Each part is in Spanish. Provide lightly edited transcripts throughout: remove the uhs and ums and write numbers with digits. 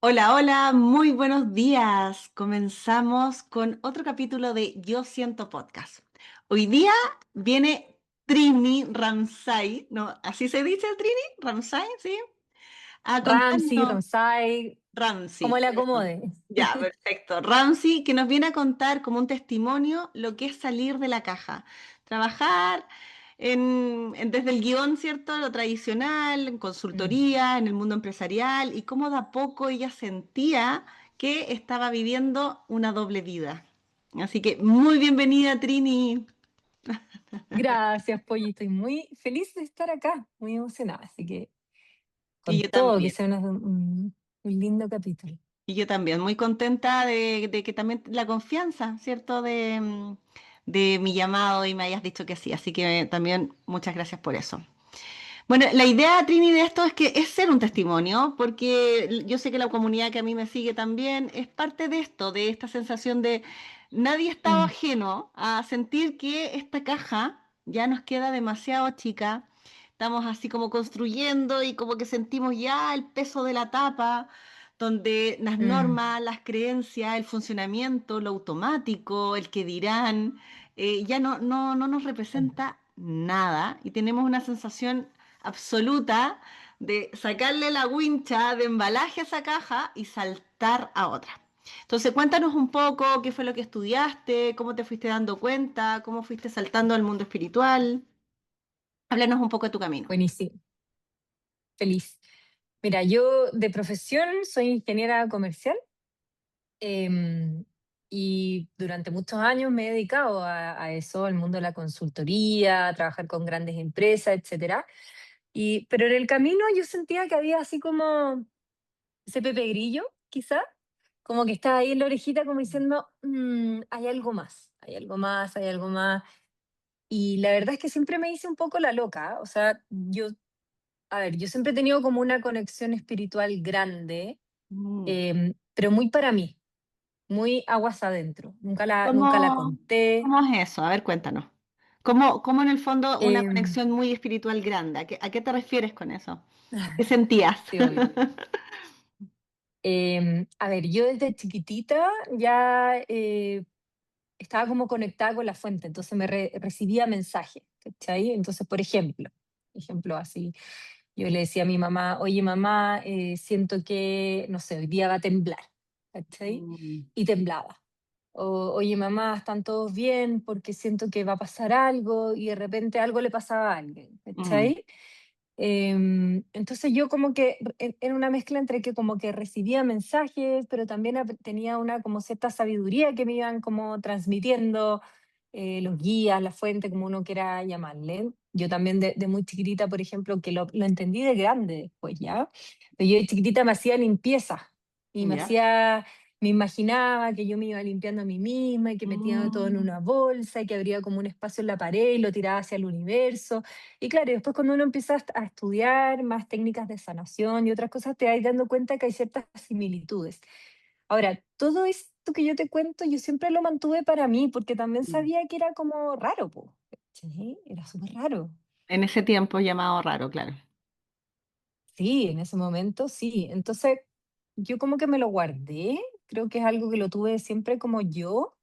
Hola, hola, muy buenos días. Comenzamos con otro capítulo de Yo Siento Podcast. Hoy día viene Trini Ramsay, ¿no? ¿Así se dice Trini? ¿Ramsay? ¿Sí? A Ramsey, contarnos, Ramsay, como Ramsey, le eso. acomode. Ya, perfecto. Ramsey, que nos viene a contar como un testimonio lo que es salir de la caja. Trabajar desde el guión, ¿cierto? Lo tradicional, en Mm. consultoría, en el mundo empresarial, y cómo de a poco ella sentía que estaba viviendo una doble vida. Así que muy bienvenida, Trini. Gracias, Polly. Estoy muy feliz de estar acá, muy emocionada. Así que Y con yo todo, que también. sea un lindo capítulo. Y yo también, muy contenta de que también la confianza, ¿cierto? De mi llamado y me hayas dicho que sí. Así que también muchas gracias por eso. Bueno, la idea, Trini, de esto es que es ser un testimonio, porque yo sé que la comunidad que a mí me sigue también es parte de esto, de esta sensación de nadie estaba Mm, ajeno a sentir que esta caja ya nos queda demasiado chica. Estamos así como construyendo y como que sentimos ya el peso de la tapa, donde las mm, normas, las creencias, el funcionamiento, lo automático, el que dirán, ya no nos representa nada y tenemos una sensación absoluta de sacarle la wincha de embalaje a esa caja y saltar a otra. Entonces, cuéntanos un poco qué fue lo que estudiaste, cómo te fuiste dando cuenta, cómo fuiste saltando al mundo espiritual. Háblanos un poco de tu camino. buenísimo, feliz. Mira, yo de profesión soy ingeniera comercial, em, y durante muchos años me he dedicado a eso, al mundo de la consultoría, a trabajar con grandes empresas, etcétera. Pero en el camino yo sentía que había así como ese Pepe Grillo, quizá, como que estaba ahí en la orejita como diciendo, hay algo más, hay algo más, hay algo más. Y la verdad es que siempre me hice un poco la loca, o sea, a ver, yo siempre he tenido como una conexión espiritual grande, Mm. pero muy para mí, muy aguas adentro, nunca la ¿Cómo, conté. cómo es eso? A ver, cuéntanos. ¿Cómo en el fondo una em, conexión muy espiritual grande? A qué te refieres con eso? ¿Qué sentías? sí, obvio. A ver, yo desde chiquitita ya estaba como conectada con la fuente, entonces recibía mensajes, ¿cachai? Entonces, por ejemplo así, yo le decía a mi mamá, oye mamá, siento que, no sé, hoy día va a temblar, ¿cachai? Mm, Y temblaba. O, oye mamá, ¿están todos bien? Porque siento que va a pasar algo y de repente algo le pasaba a alguien, mm, ¿cachai? Entonces yo como que era una mezcla entre que como que recibía mensajes, pero también tenía una como cierta sabiduría que me iban como transmitiendo los guías, la fuente, como uno quiera llamarle. Yo también de muy chiquitita, por ejemplo, que lo entendí de grande después, ¿ya? Pero yo de chiquitita me hacía limpieza y ¿ya? me imaginaba que yo me iba limpiando a mí misma y que metía todo en Mm, una bolsa y que abría como un espacio en la pared y lo tiraba hacia el universo. Y claro, después cuando uno empieza a estudiar más técnicas de sanación y otras cosas, te vas dando cuenta que hay ciertas similitudes. Ahora, todo esto que yo te cuento, yo siempre lo mantuve para mí, porque también mm. sabía que era como raro, po. Sí, era súper raro. En ese tiempo llamado raro, claro. Sí, en ese momento sí. Entonces, yo como que me lo guardé, creo que es algo que lo tuve siempre como yo.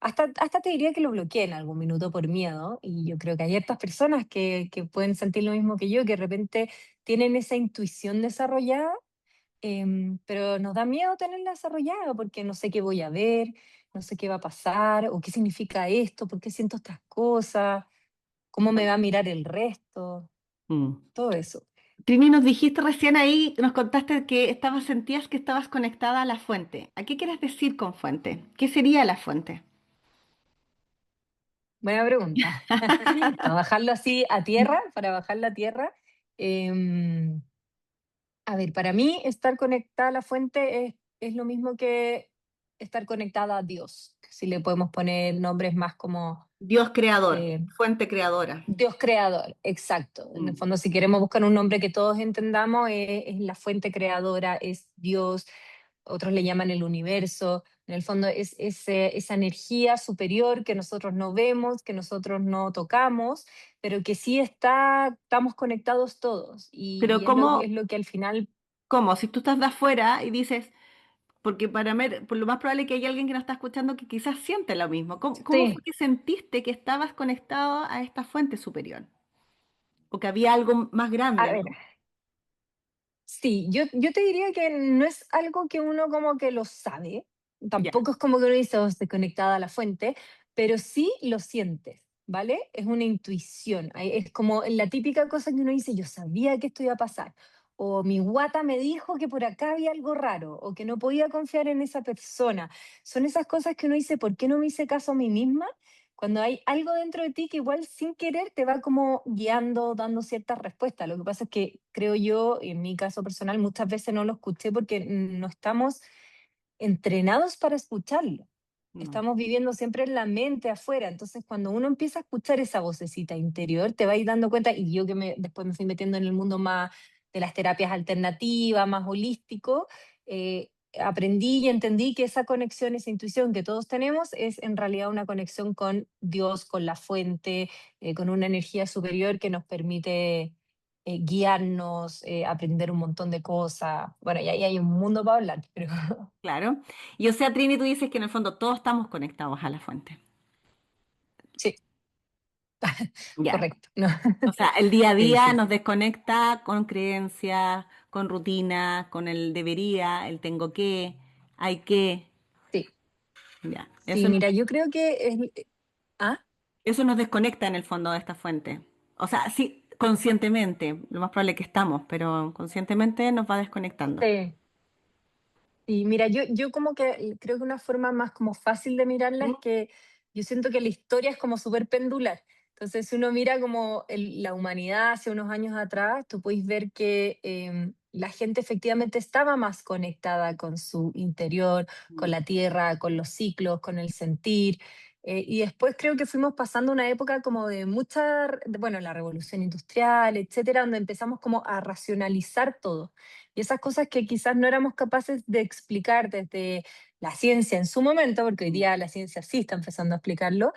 Hasta te diría que lo bloqueé en algún minuto por miedo, y yo creo que hay ciertas personas que pueden sentir lo mismo que yo, que de repente tienen esa intuición desarrollada, pero nos da miedo tenerla desarrollada porque no sé qué voy a ver, no sé qué va a pasar, o qué significa esto, por qué siento estas cosas, cómo me va a mirar el resto, Mm. todo eso. Trini, nos dijiste recién ahí, nos contaste que sentías que estabas conectada a la fuente. ¿A qué quieres decir con fuente? ¿Qué sería la fuente? Buena pregunta. Para bajarlo así a tierra, para bajarla a tierra. em, A ver, para mí estar conectada a la fuente es lo mismo que estar conectada a Dios, si le podemos poner nombres más como Dios creador, eh, fuente creadora. Dios creador, exacto. En el Mm. fondo, si queremos buscar un nombre que todos entendamos, es la fuente creadora, es Dios, otros le llaman el universo. En el fondo es esa energía superior que nosotros no vemos, que nosotros no tocamos, pero que sí estamos conectados todos. Pero Y es lo que al final. ¿cómo? Si tú estás de afuera y dices, Porque por lo más probable que hay alguien que nos está escuchando que quizás siente lo mismo. ¿Cómo fue Sí, que sentiste que estabas conectado a esta fuente superior? O que había algo más grande, a ver, ¿no? sí, yo te diría que no es algo que uno como que lo sabe, Ya. tampoco es como que uno dice, "Oh, estoy conectada a la fuente", pero sí lo sientes, ¿vale? Es una intuición, es como la típica cosa que uno dice, yo sabía que esto iba a pasar, o mi guata me dijo que por acá había algo raro, o que no podía confiar en esa persona. Son esas cosas que uno dice, ¿por qué no me hice caso a mí misma? Cuando hay algo dentro de ti que igual sin querer te va como guiando, dando ciertas respuestas. Lo que pasa es que creo yo, en mi caso personal, muchas veces no lo escuché porque no estamos entrenados para escucharlo. No, Estamos viviendo siempre en la mente afuera. Entonces, cuando uno empieza a escuchar esa vocecita interior, te vais dando cuenta, y yo que después me fui metiendo en el mundo más de las terapias alternativas, más holístico, aprendí y entendí que esa conexión, esa intuición que todos tenemos es en realidad una conexión con Dios, con la fuente, con una energía superior que nos permite guiarnos, aprender un montón de cosas. Bueno, y ahí hay un mundo para hablar, pero claro. Y o sea, Trini, tú dices que en el fondo todos estamos conectados a la fuente. sí, Ya. correcto. No. O sea, el día a Sí, día sí, nos sí, desconecta con creencias, con rutina, con el debería, el tengo que, hay que. sí. Ya. Sí, mira, yo creo que ¿ah? Eso nos desconecta en el fondo de esta fuente. O sea, sí, conscientemente, lo más probable es que estamos, pero conscientemente nos va desconectando. Sí. Sí, mira, yo como que creo que una forma más como fácil de mirarla ¿Mm? es que yo siento que la historia es como súper pendular. Entonces, si uno mira como la humanidad hace unos años atrás, tú puedes ver que la gente efectivamente estaba más conectada con su interior, con Mm. la tierra, con los ciclos, con el sentir. Y después creo que fuimos pasando una época como de bueno, la revolución industrial, etcétera, donde empezamos como a racionalizar todo. Y esas cosas que quizás no éramos capaces de explicar desde la ciencia en su momento, porque hoy Mm. día la ciencia sí está empezando a explicarlo,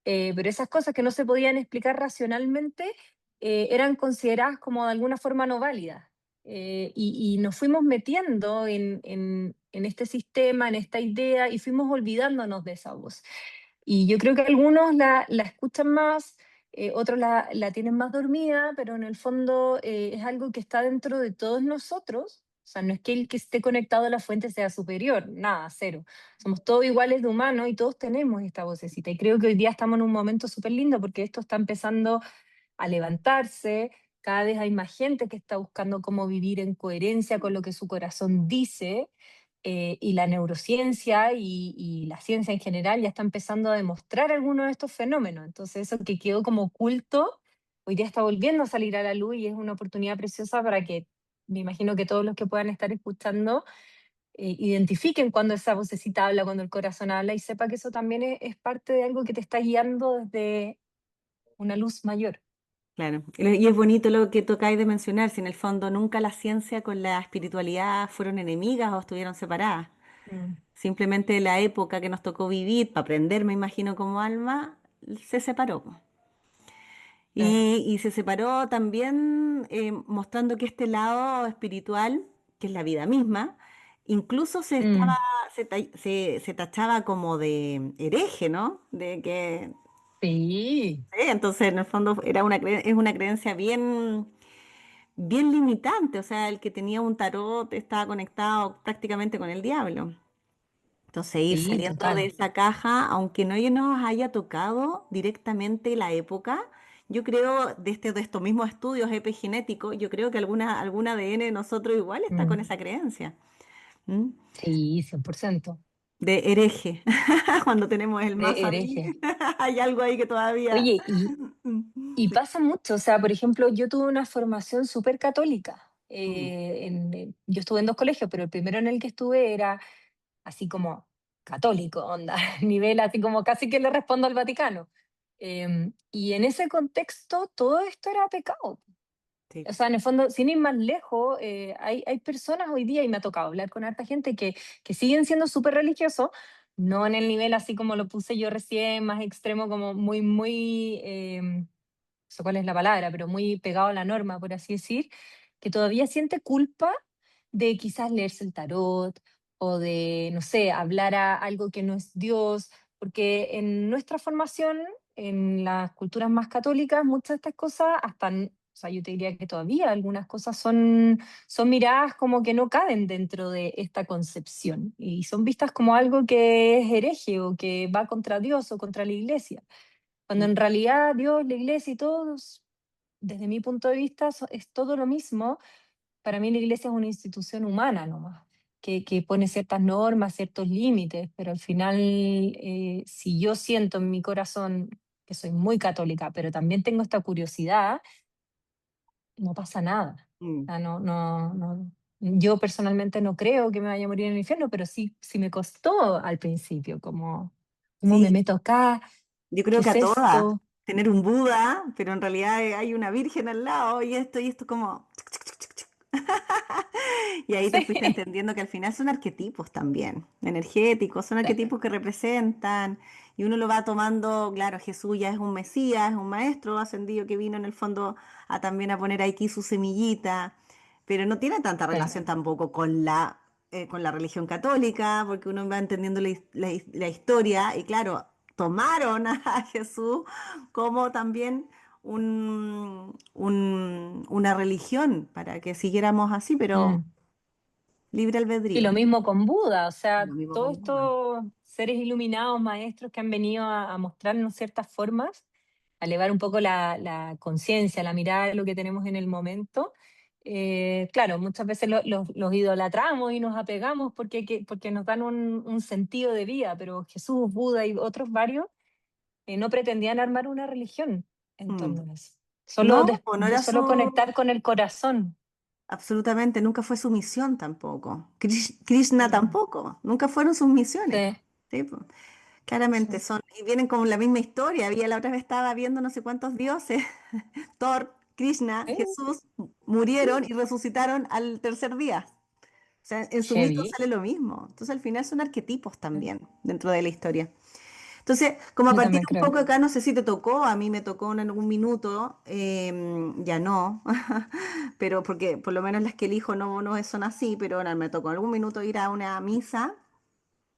pero esas cosas que no se podían explicar racionalmente eran consideradas como de alguna forma no válidas. Y nos fuimos metiendo en este sistema, en esta idea, y fuimos olvidándonos de esa voz. Y yo creo que algunos la escuchan más, otros la tienen más dormida, pero en el fondo es algo que está dentro de todos nosotros. O sea, no es que el que esté conectado a la fuente sea superior, nada, cero. Somos todos iguales de humanos y todos tenemos esta vocecita. Y creo que hoy día estamos en un momento súper lindo porque esto está empezando a levantarse, cada vez hay más gente que está buscando cómo vivir en coherencia con lo que su corazón dice, y la neurociencia y la ciencia en general ya está empezando a demostrar algunos de estos fenómenos. Entonces eso que quedó como oculto, hoy día está volviendo a salir a la luz y es una oportunidad preciosa para que, me imagino que todos los que puedan estar escuchando, identifiquen cuando esa vocecita habla, cuando el corazón habla y sepa que eso también es parte de algo que te está guiando desde una luz mayor. Claro. Y es bonito lo que tocáis de mencionar, si en el fondo nunca la ciencia con la espiritualidad fueron enemigas o estuvieron separadas. Mm. Simplemente la época que nos tocó vivir, para aprender, me imagino, como alma, se separó, po. Claro. Y se separó también mostrando que este lado espiritual, que es la vida misma, incluso Mm, se tachaba como de hereje, ¿no? De que, sí, entonces en el fondo es una creencia bien limitante, o sea, el que tenía un tarot estaba conectado prácticamente con el diablo. Entonces, ir sí, saliendo de total. esa caja, aunque no nos haya tocado directamente la época, yo creo, de estos mismos estudios epigenéticos, yo creo que alguna ADN de nosotros igual está con Mm, esa creencia. ¿M? sí, 100%. De hereje, cuando tenemos el De más ahí, hereje. hay algo ahí que todavía... Oye, y Sí. pasa mucho, o sea, por ejemplo, yo tuve una formación súper católica. Mm. Yo estuve en dos colegios, pero el primero en el que estuve era así como católico, onda, nivel así como casi que le respondo al Vaticano. Y en ese contexto todo esto era pecado. Sí. O sea, en el fondo, sin ir más lejos, hay personas hoy día, y me ha tocado hablar con harta gente, que siguen siendo súper religiosos, no en el nivel así como lo puse yo recién, más extremo, como muy, muy, no sé cuál es la palabra, pero muy pegado a la norma, por así decir, que todavía siente culpa de quizás leerse el tarot o de, no sé, hablar a algo que no es Dios, porque en nuestra formación, en las culturas más católicas, muchas de estas cosas, o sea, yo te diría que todavía algunas cosas son miradas como que no caben dentro de esta concepción y son vistas como algo que es hereje o que va contra Dios o contra la iglesia, cuando Mm, en realidad Dios, la iglesia y todos, desde mi punto de vista, es todo lo mismo. Para mí la iglesia es una institución humana nomás, que pone ciertas normas, ciertos límites, pero al final, si yo siento en mi corazón que soy muy católica, pero también tengo esta curiosidad, no pasa nada. O mm. sea, no. Yo personalmente no creo que me vaya a morir en el infierno, pero sí me costó al principio, como, ¿cómo me Sí, meto acá? yo ¿Qué creo que es a todas. esto? Tener un Buda, pero en realidad hay una virgen al lado y esto como... Y ahí te fuiste Sí, entendiendo que al final son arquetipos también, energéticos, son arquetipos que representan y uno lo va tomando, claro, Jesús ya es un Mesías, es un maestro ascendido que vino en el fondo a también a poner aquí su semillita, pero no tiene tanta sí, relación tampoco con la religión católica, porque uno va entendiendo la historia y claro, tomaron a Jesús como también una religión para que siguiéramos así, pero mm. libre Y albedrío. lo mismo con Buda, o Lo sea, mismo todos con Buda. estos seres iluminados, maestros que han venido a mostrarnos ciertas formas, a elevar un poco la conciencia, la mirada de lo que tenemos en el momento. Claro, muchas veces los idolatramos y nos apegamos porque nos dan un sentido de vida, pero Jesús, Buda y otros varios no pretendían armar una religión en Mm. torno a eso. No, pues no era Solo conectar con el corazón. absolutamente, nunca fue su misión tampoco. Krishna Mm. tampoco, nunca fueron sus misiones. Sí, Sí, pues, claramente sí. son, y vienen con la misma historia. Había la otra vez estaba viendo no sé cuántos dioses, Thor, Krishna, Sí. Jesús, murieron y resucitaron al tercer día. O sea, en su mito Heavy. sale lo mismo. Entonces al final son arquetipos también dentro de la historia. Entonces, como a Yo partir también un creo. poco acá, no sé si te tocó, a mí me tocó en algún minuto, ya no, pero porque por lo menos las que elijo no son así, pero ahora me tocó en algún minuto ir a una misa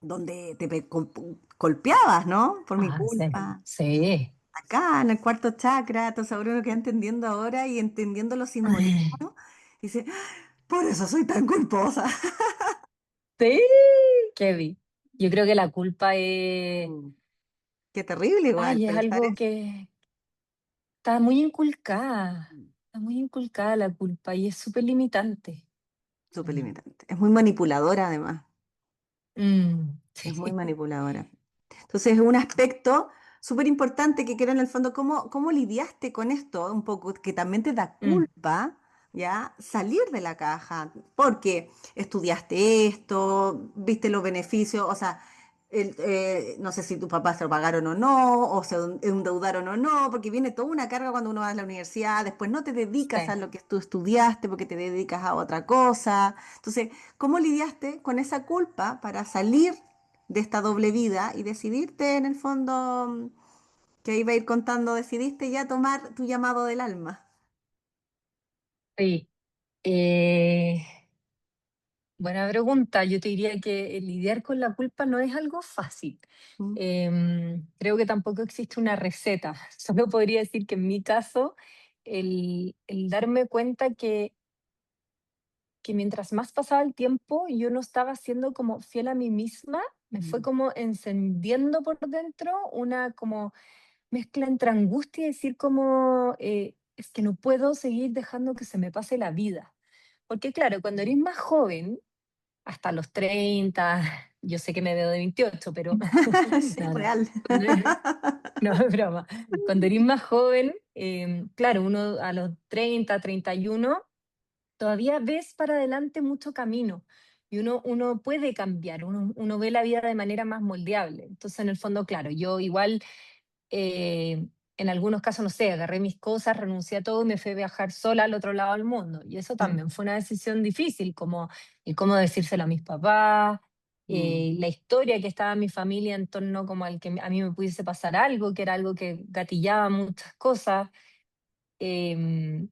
donde golpeabas, ¿no? Por mi Ah, sí. culpa. Sí. Acá en el cuarto chakra, entonces ahora uno queda entendiendo ahora y entendiendo los simbolismos, dice, por eso soy tan culposa. Sí, Kevin. Yo creo que la culpa Mm. Qué terrible igual ay, es pensar algo eso. que está muy inculcada. Está muy inculcada la culpa y es súper limitante. Súper Mm. limitante. Es muy manipuladora además. Es muy Sí. manipuladora. Entonces, es un aspecto súper importante que quiero en el fondo, ¿cómo lidiaste con esto? Un poco, que también te da Mm, culpa, ¿ya? Salir de la caja, porque estudiaste esto, viste los beneficios, o sea, no sé si tus papás se lo pagaron o no, o se endeudaron o no, porque viene toda una carga cuando uno va a la universidad, después no te dedicas a sí. lo que tú estudiaste porque te dedicas a otra cosa. Entonces, ¿cómo lidiaste con esa culpa para salir de esta doble vida y decidirte en el fondo, que iba a ir contando, decidiste ya tomar tu llamado del alma? Sí. Buena pregunta. Yo te diría que lidiar con la culpa no es algo fácil. Mm, Creo que tampoco existe una receta. Solo podría decir que en mi caso, el darme cuenta que mientras más pasaba el tiempo, yo no estaba siendo como fiel a mí misma, me fue mm, como encendiendo por dentro una como mezcla entre angustia y decir como, es que no puedo seguir dejando que se me pase la vida. Porque claro, cuando eres más joven, hasta los 30 yo sé que me veo de 28 pero sí, no, no, real. cuando- no es broma. Cuando eres más joven, claro, uno a los 30, 31 todavía ves para adelante mucho camino y uno puede cambiar, uno ve la vida de manera más moldeable. Entonces, en el fondo, claro, yo igual en algunos casos, no sé, agarré mis cosas, renuncié a todo y me fui a viajar sola al otro lado del mundo. Y eso también fue una decisión difícil, como el cómo decírselo a mis papás, Mm, la historia que estaba en mi familia en torno como al que a mí me pudiese pasar algo, que era algo que gatillaba muchas cosas. Em,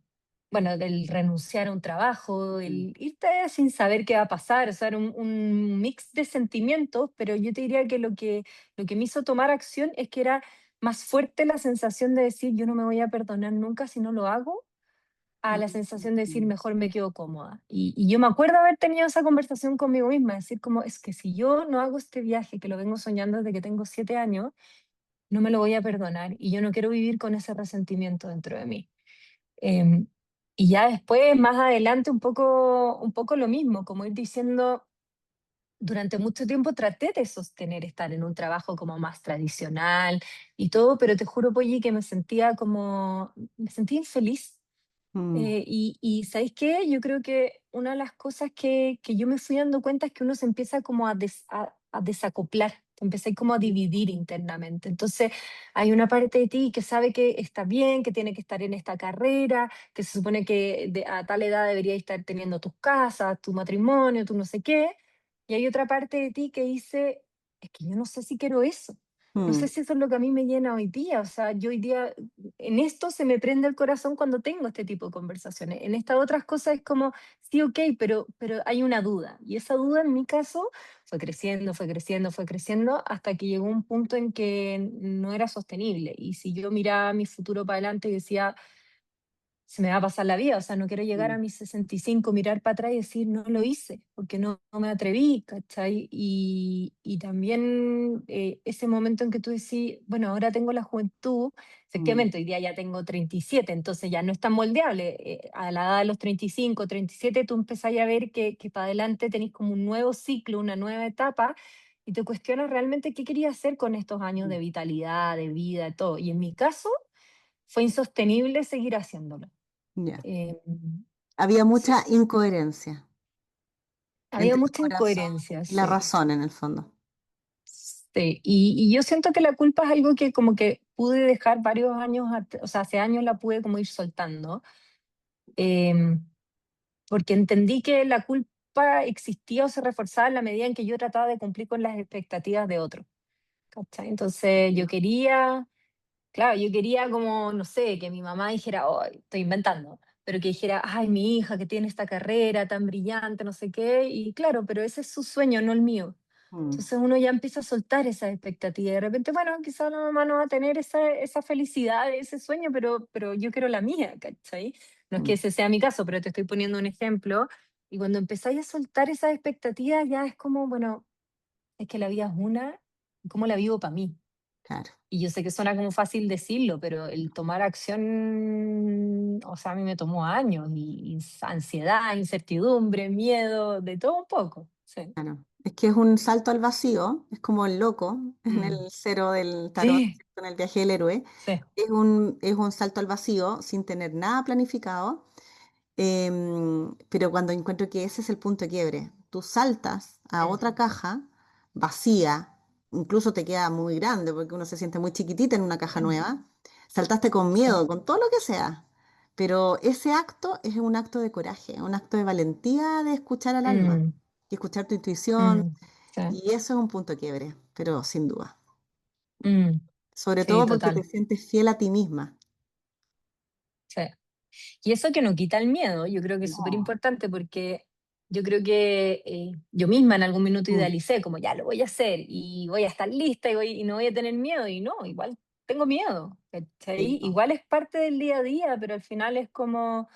bueno, del renunciar a un trabajo, Mm, el irte sin saber qué va a pasar, o sea, era un mix de sentimientos, pero yo te diría que lo que me hizo tomar acción es que era más fuerte la sensación de decir, yo no me voy a perdonar nunca si no lo hago, a la sensación de decir, mm, mejor me quedo cómoda. Y yo me acuerdo haber tenido esa conversación conmigo misma, decir como, es que si yo no hago este viaje, que lo vengo soñando desde que tengo 7 años, no me lo voy a perdonar y yo no quiero vivir con ese resentimiento dentro de mí. Em, y ya después, más adelante, un poco lo mismo, como ir diciendo, durante mucho tiempo traté de sostener estar en un trabajo como más tradicional y todo, pero te juro, Polly, que me sentía infeliz. mm, Y ¿sabéis qué? Yo creo que una de las cosas que yo me fui dando cuenta es que uno se empieza como a desacoplar, te empecé como a dividir internamente. Entonces, hay una parte de ti que sabe que está bien, que tiene que estar en esta carrera, que se supone que a tal edad debería estar teniendo tus casas, tu matrimonio, tu no sé qué. Y hay otra parte de ti que dice, es que yo no sé si quiero eso. No sé mm, si eso es lo que a mí me llena hoy día. O sea, yo hoy día en esto se me prende el corazón cuando tengo este tipo de conversaciones. En estas otras cosas es como, sí, ok, pero hay una duda. Y esa duda en mi caso fue creciendo, fue creciendo, fue creciendo, hasta que llegó un punto en que no era sostenible. Y si yo miraba mi futuro para adelante y decía, se me va a pasar la vida, o sea, no quiero llegar a mm, mis 65, mirar para atrás y decir, no lo hice, porque no me atreví, ¿cachai? Y también ese momento en que tú decís, bueno, ahora tengo la juventud, mm, efectivamente, hoy día ya tengo 37, entonces ya no es tan moldeable. A la edad de los 35, 37, tú empezás a ver que para adelante tenés como un nuevo ciclo, una nueva etapa, y te cuestionas realmente qué querías hacer con estos años de mm, vitalidad, de vida, de todo. Y en mi caso, fue insostenible seguir haciéndolo. ya. Em, Había mucha sí, incoherencia había entre el mucha corazón incoherencia, y la sí. razón en el fondo. Sí, y yo siento que la culpa es algo que como que pude dejar varios años, o sea, hace años la pude como ir soltando, em, porque entendí que la culpa existía o se reforzaba en la medida en que yo trataba de cumplir con las expectativas de otros, ¿cachai? Entonces yo quería, claro, yo quería como, no sé, que mi mamá dijera, oh, estoy inventando, pero que dijera, ay, mi hija que tiene esta carrera tan brillante, no sé qué, y claro, pero ese es su sueño, no el mío. Mm, Entonces uno ya empieza a soltar esa expectativa y de repente, bueno, quizás la mamá no va a tener esa felicidad, ese sueño, pero yo quiero la mía, ¿cachai? No es que mm, ese sea mi caso, pero te estoy poniendo un ejemplo. Y cuando empezáis a soltar esas expectativas, ya es como, bueno, es que la vida es una, ¿cómo la vivo para mí? claro. Y yo sé que suena como fácil decirlo, pero el tomar acción, o sea, a mí me tomó años, y ansiedad, incertidumbre, miedo, de todo un poco. Sí. Claro, es que es un salto al vacío, es como el loco en el Mm. cero del tarot, Sí, ¿cierto? En el viaje del héroe. sí. Es un salto al vacío sin tener nada planificado, pero cuando encuentro que ese es el punto de quiebre, tú saltas a Mm, otra caja vacía, incluso te queda muy grande porque uno se siente muy chiquitita en una caja mm, nueva, saltaste con sí. miedo, con todo lo que sea, pero ese acto es un acto de coraje, un acto de valentía de escuchar al alma Mm, y escuchar tu intuición, mm, sí. y eso es un punto de quiebre, pero sin duda. Mm, Sobre sí, todo porque te total. sientes fiel a ti misma. Sí. Y eso que no quita el miedo, yo creo que es súper No. importante porque yo creo que yo misma en algún minuto Mm, idealicé como ya lo voy a hacer y voy a estar lista y no voy a tener miedo y no, igual tengo miedo, sí, ¿cachai? po. Igual es parte del día a día, pero al final es como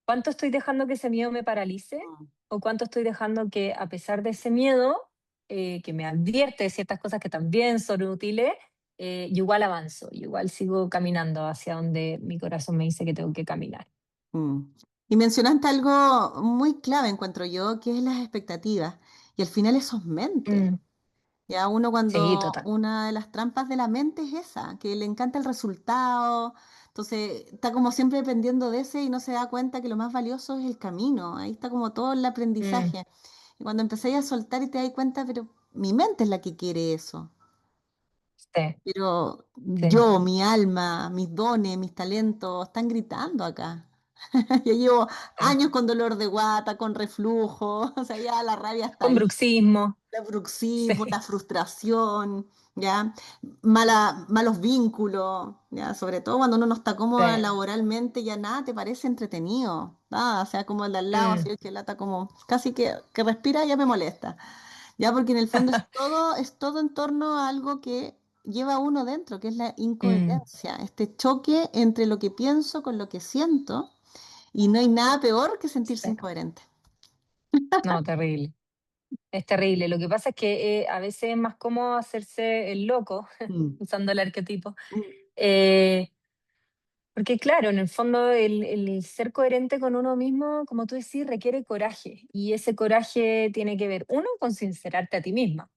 cuánto estoy dejando que ese miedo me paralice Mm, o cuánto estoy dejando que a pesar de ese miedo, que me advierte de ciertas cosas que también son útiles, yo igual avanzo, yo igual sigo caminando hacia donde mi corazón me dice que tengo que caminar. mm. Y mencionaste algo muy clave, encuentro yo, que es las expectativas. Y al final eso es mente. Mm, Ya uno sí, cuando, total. una de las trampas de la mente es esa, que le encanta el resultado. Entonces está como siempre dependiendo de ese y no se da cuenta que lo más valioso es el camino. Ahí está como todo el Mm, aprendizaje. Y cuando empecé a soltar y te das cuenta, pero mi mente es la que quiere eso. sí, Pero sí. yo, mi alma, mis dones, mis talentos están gritando acá. Ya llevo Claro. años con dolor de guata, con reflujo, o sea, ya la rabia está Con ahí. bruxismo. El bruxismo, Sí. la frustración, ¿ya? Malos vínculos, ¿ya? Sobre todo cuando uno no está Sí. cómoda laboralmente, ya nada te parece entretenido, nada, o sea, como el de al lado, así Mm, el que lata como, casi que respira ya me molesta, ¿ya? Porque en el fondo es todo en torno a algo que lleva a uno dentro, que es la mm. incoherencia, este choque entre lo que pienso con lo que siento, y no hay nada peor que sentirse Sí. incoherente. No, terrible. Es terrible. Lo que pasa es que a veces es más cómodo hacerse el loco, Mm, usando el arquetipo. mm, eh, Porque claro, en el fondo el ser coherente con uno mismo, como tú decís, requiere coraje. Y ese coraje tiene que ver, uno, con sincerarte a ti misma.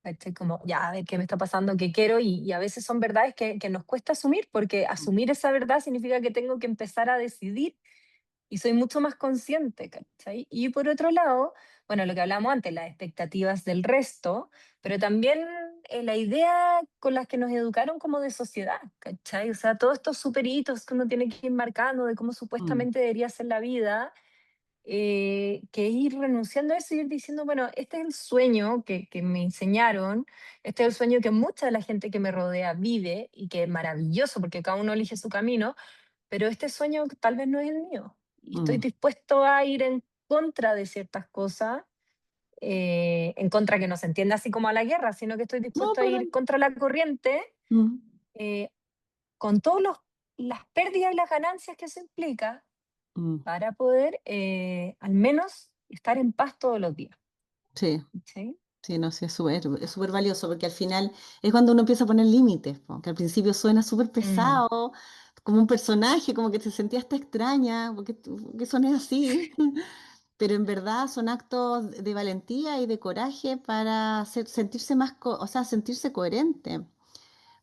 ¿Cachai? Como, ya, a ver qué me está pasando, qué quiero. Y a veces son verdades que nos cuesta asumir, porque mm, asumir esa verdad significa que tengo que empezar a decidir y soy mucho más consciente, ¿cachai? Y por otro lado, bueno, lo que hablamos antes, las expectativas del resto, pero también la idea con las que nos educaron como de sociedad, ¿cachai? O sea, todos estos superitos que uno tiene que ir marcando de cómo mm, supuestamente debería ser la vida, que ir renunciando a eso y ir diciendo, bueno, este es el sueño que me enseñaron, este es el sueño que mucha de la gente que me rodea vive y que es maravilloso porque cada uno elige su camino, pero este sueño tal vez no es el mío. Y estoy mm. dispuesto a ir en contra de ciertas cosas, en contra que no se entienda así como a la guerra, sino que estoy No, dispuesto a pero... ir contra la corriente, mm, eh, con todas las pérdidas y las ganancias que eso implica mm. para poder al menos estar en paz todos los días. Sí, ¿Sí? sí, no, sí, es súper valioso porque al final es cuando uno empieza a poner límites, po, que al principio suena súper Mm, pesado, como un personaje, como que te sentías hasta extraña, porque son así, pero en verdad son actos de valentía y de coraje para sentirse más, o sea, sentirse coherente,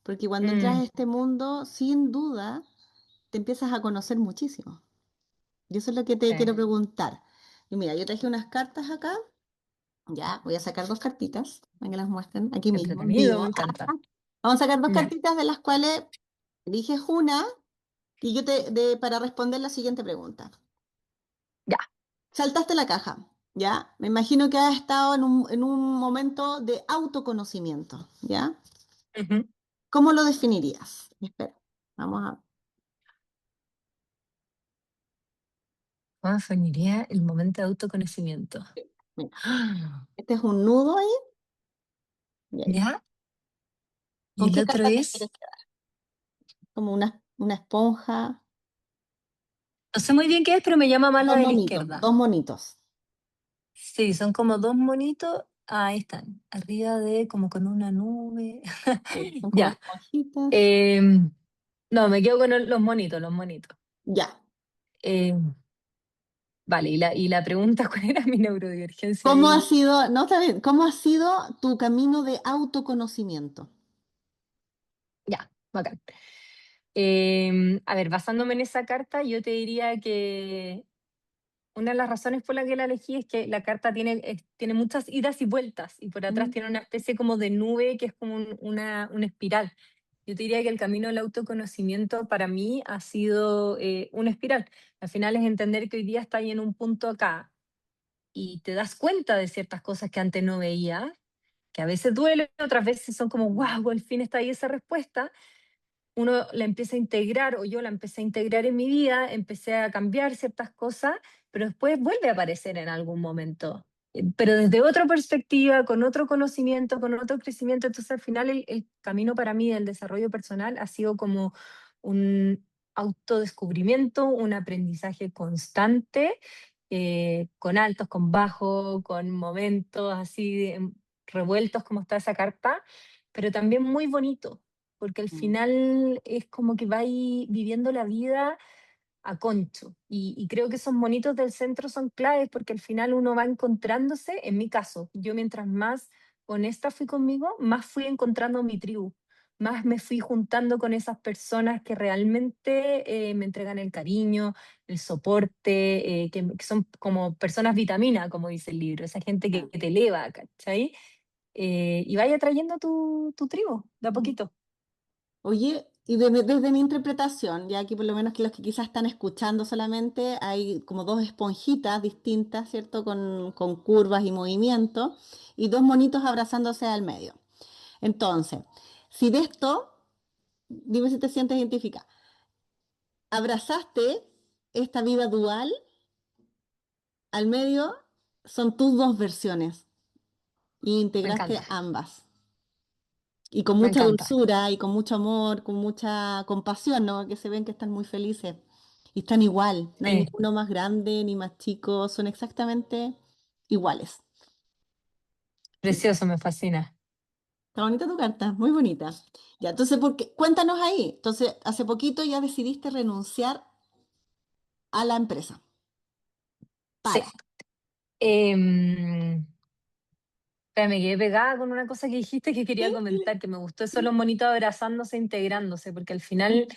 porque cuando entras a mm, este mundo, sin duda, te empiezas a conocer muchísimo. Y eso es lo que te sí. quiero preguntar. Y mira, yo traje unas cartas acá. Ya, voy a sacar dos cartitas, para que las muestren aquí mismo, en Entretenido, me vivo. encanta. Vamos a sacar dos Ya, cartitas de las cuales eliges una y para responder la siguiente pregunta. ya. Saltaste la caja, ¿ya? Me imagino que has estado en un momento de autoconocimiento, ¿ya? Ujú. ¿Cómo lo definirías? Espera, vamos a... ¿Cómo definiría el momento de autoconocimiento? Mira, Ah, este es un nudo ahí, y ahí. ¿ya? Y ¿Con el qué otro carta te quieres es, quedar? Como una esponja, no sé muy bien qué es, pero me llama más la de la izquierda. dos monitos. Sí, son como dos monitos. Ah, ahí están, arriba de como con una nube. Sí, son como Ya. esponjitas. em, no, me quedo con los monitos, los monitos. Ya. Em, vale, y la pregunta, ¿cuál era mi neurodivergencia ¿Cómo ha ahí? sido, no, está bien, cómo ha sido tu camino de autoconocimiento? Ya, bacán. A ver, basándome en esa carta, yo te diría que una de las razones por la que la elegí es que la carta tiene muchas idas y vueltas y por atrás Mm, tiene una especie como de nube que es como una espiral. Yo te diría que el camino del autoconocimiento para mí ha sido una espiral. Al final es entender que hoy día estás en un punto acá y te das cuenta de ciertas cosas que antes no veías, que a veces duelen, otras veces son como, mm, wow, al fin está ahí esa respuesta. Uno la empieza a integrar, o yo la empecé a integrar en mi vida, empecé a cambiar ciertas cosas, pero después vuelve a aparecer en algún momento. Pero desde otra perspectiva, con otro conocimiento, con otro crecimiento. Entonces, al final, el camino para mí del desarrollo personal ha sido como un autodescubrimiento, un aprendizaje constante, con altos, con bajos, con momentos así revueltos como está esa carta, pero también muy bonito porque al mm, final es como que va ahí viviendo la vida a concho. Y creo que esos monitos del centro son claves porque al final uno va encontrándose, en mi caso, yo mientras más honesta fui conmigo, más fui encontrando mi tribu, más me fui juntando con esas personas que realmente me entregan el cariño, el soporte, que son como personas vitamina, como dice el libro, esa gente ah, que te eleva, ¿cachai? Y vaya trayendo tu tribu, de a mm. poquito. Oye, Y desde mi interpretación, ya aquí por lo menos que los que quizás están escuchando solamente, hay como dos esponjitas distintas, ¿cierto? Con curvas y movimientos, y dos monitos abrazándose al medio. Entonces, si de esto, dime si te sientes identificada, abrazaste esta vida dual, al medio son tus dos versiones, y Me integraste encanta, ambas. Y con me mucha encanta. dulzura y con mucho amor, con mucha compasión, ¿no? Que se ven que están muy felices. Y están igual, no hay Sí, ninguno más grande ni más chico, son exactamente iguales. precioso, me fascina. Está bonita tu carta, muy bonita. Ya, entonces, cuéntanos ahí. Entonces, hace poquito ya decidiste renunciar a la empresa. Sí. Para. Me quedé pegada con una cosa que dijiste que Sí, quería dile. comentar, que me gustó eso, los monitos abrazándose, integrándose, porque al final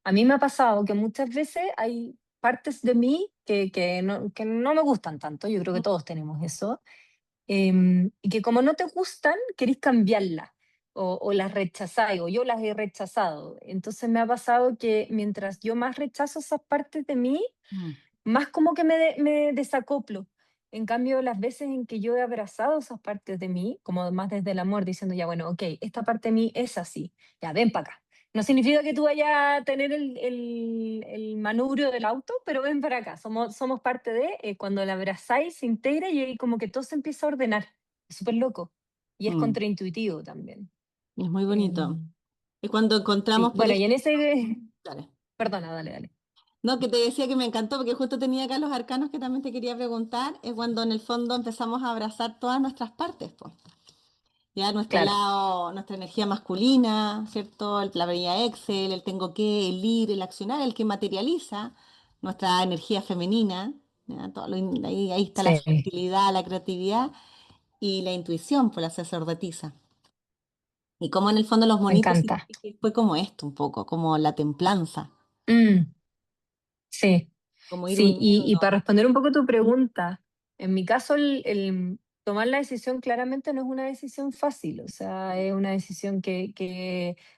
a mí me ha pasado que muchas veces hay partes de mí que no me gustan tanto, yo creo que todos tenemos eso, y que como no te gustan, querés cambiarlas o las rechazáis, o yo las he rechazado. Entonces me ha pasado que mientras yo más rechazo esas partes de mí, Mm, más como que me desacoplo. En cambio, las veces en que yo he abrazado esas partes de mí, como más desde el amor, diciendo ya, bueno, ok, esta parte de mí es así, ya, ven para acá. No significa que tú vayas a tener el manubrio del auto, pero ven para acá. Somos parte de, cuando la abrazáis, se integra y ahí como que todo se empieza a ordenar. Es súper loco. Y es mm. contraintuitivo también. Es muy bonito. Em, Es cuando sí, encontramos, por bueno, y en ejemplo, ese... dale. Perdona, dale, dale. No, que te decía que me encantó porque justo tenía acá los arcanos que también te quería preguntar, es cuando en el fondo empezamos a abrazar todas nuestras partes, pues. Ya nuestro Claro, lado, nuestra energía masculina, ¿cierto? La planilla Excel, el tengo que, el ir, el accionar, el que materializa nuestra energía femenina, ¿ya? Ahí está la sí, fertilidad, la creatividad y la intuición, por la sacerdotisa. Y como en el fondo los me monitos sí, encanta. fue como esto un poco, como la templanza, Mm. Sí, como ir sí, y uniendo. para responder un poco tu pregunta, en mi caso el tomar la decisión claramente no es una decisión fácil, o sea, es una decisión que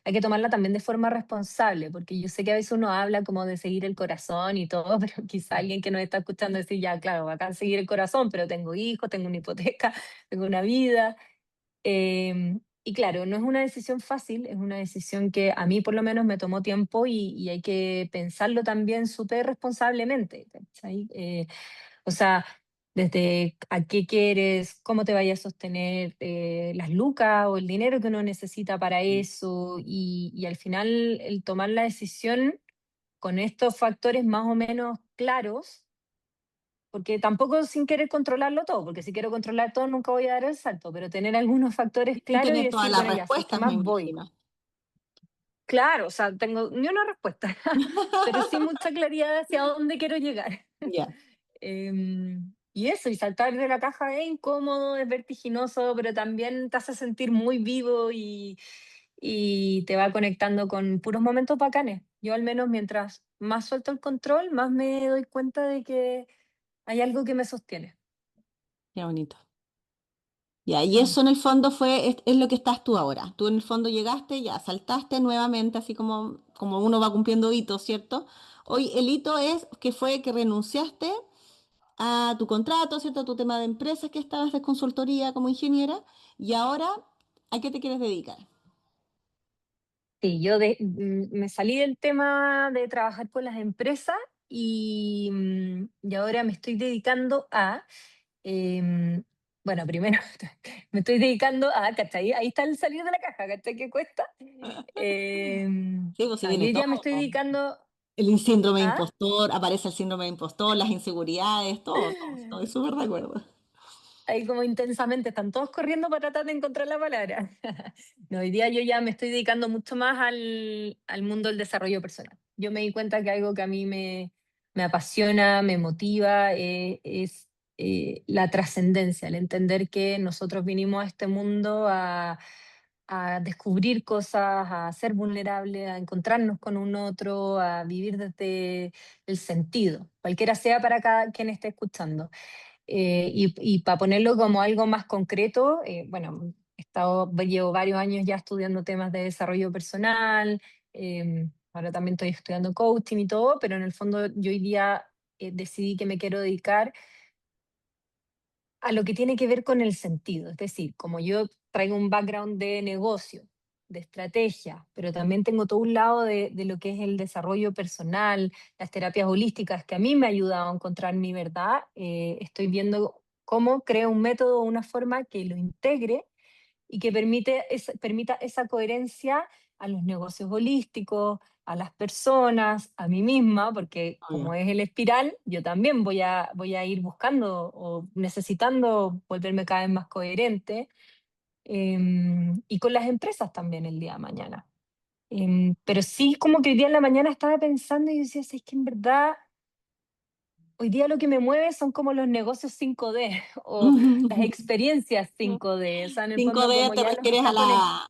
hay que tomarla también de forma responsable, porque yo sé que a veces uno habla como de seguir el corazón y todo, pero quizá alguien que nos está escuchando decir, ya, claro, bacán seguir el corazón, pero tengo hijos, tengo una hipoteca, tengo una vida. Y claro, no es una decisión fácil, es una decisión que a mí por lo menos me tomó tiempo y hay que pensarlo también súper responsablemente, ¿cachai? O sea, desde a qué quieres, cómo te vayas a sostener, las lucas o el dinero que uno necesita para eso y al final el tomar la decisión con estos factores más o menos claros, porque tampoco sin querer controlarlo todo, porque si quiero controlar todo nunca voy a dar el salto, pero tener algunos factores Y sin claros y tener todas decir, las bueno, ya sé qué respuestas, me más voy. imagino. Claro, o sea, tengo ni una respuesta, pero sí mucha claridad hacia dónde quiero llegar. Ya, Y eso, y saltar de la caja es incómodo, es vertiginoso, pero también te hace sentir muy vivo y te va conectando con puros momentos bacanes. Yo al menos mientras más suelto el control, más me doy cuenta de que hay algo que me sostiene. qué bonito. Ya, y Mm. eso en el fondo es lo que estás tú ahora. Tú en el fondo llegaste, ya saltaste nuevamente, así como uno va cumpliendo hitos, ¿cierto? Hoy el hito es que fue que renunciaste a tu contrato, ¿cierto? A tu tema de empresas que estabas de consultoría como ingeniera, y ahora, ¿a qué te quieres dedicar? Sí, me salí del tema de trabajar con las empresas y ahora me estoy dedicando a, bueno, primero me estoy dedicando a, ¿cachai? Ahí está el salir de la caja, ¿cachai? ¿Qué cuesta? Sí, pues si No, viene yo todo. ya me estoy dedicando El síndrome de a... impostor, aparece el síndrome de impostor, las inseguridades, todo, estoy súper de acuerdo. Ahí como intensamente, están todos corriendo para tratar de encontrar la palabra. No, hoy día yo ya me estoy dedicando mucho más al mundo del desarrollo personal. Yo me di cuenta que algo que a mí me apasiona, me motiva, es la trascendencia, el entender que nosotros vinimos a este mundo a descubrir cosas, a ser vulnerables, a encontrarnos con un otro, a vivir desde el sentido, cualquiera sea para cada quien esté escuchando. Y para ponerlo como algo más concreto, bueno, llevo varios años ya estudiando temas de desarrollo personal, Ahora también estoy estudiando coaching y todo, pero en el fondo yo hoy día decidí que me quiero dedicar a lo que tiene que ver con el sentido. Es decir, como yo traigo un background de negocio, de estrategia, pero también tengo todo un lado de lo que es el desarrollo personal, las terapias holísticas que a mí me ha ayudado a encontrar mi verdad, estoy viendo cómo creo un método o una forma que lo integre y que permita esa coherencia a los negocios holísticos, a las personas, a mí misma, porque Obvio. como es el espiral, yo también voy a ir buscando o necesitando volverme cada vez más coherente, y con las empresas también el día de mañana. Pero sí, como que hoy día en la mañana estaba pensando y decía, es que en verdad hoy día lo que me mueve son como los negocios 5D o las experiencias 5D, o sea, en el fondo 5D como te ya nos refieres está conectando.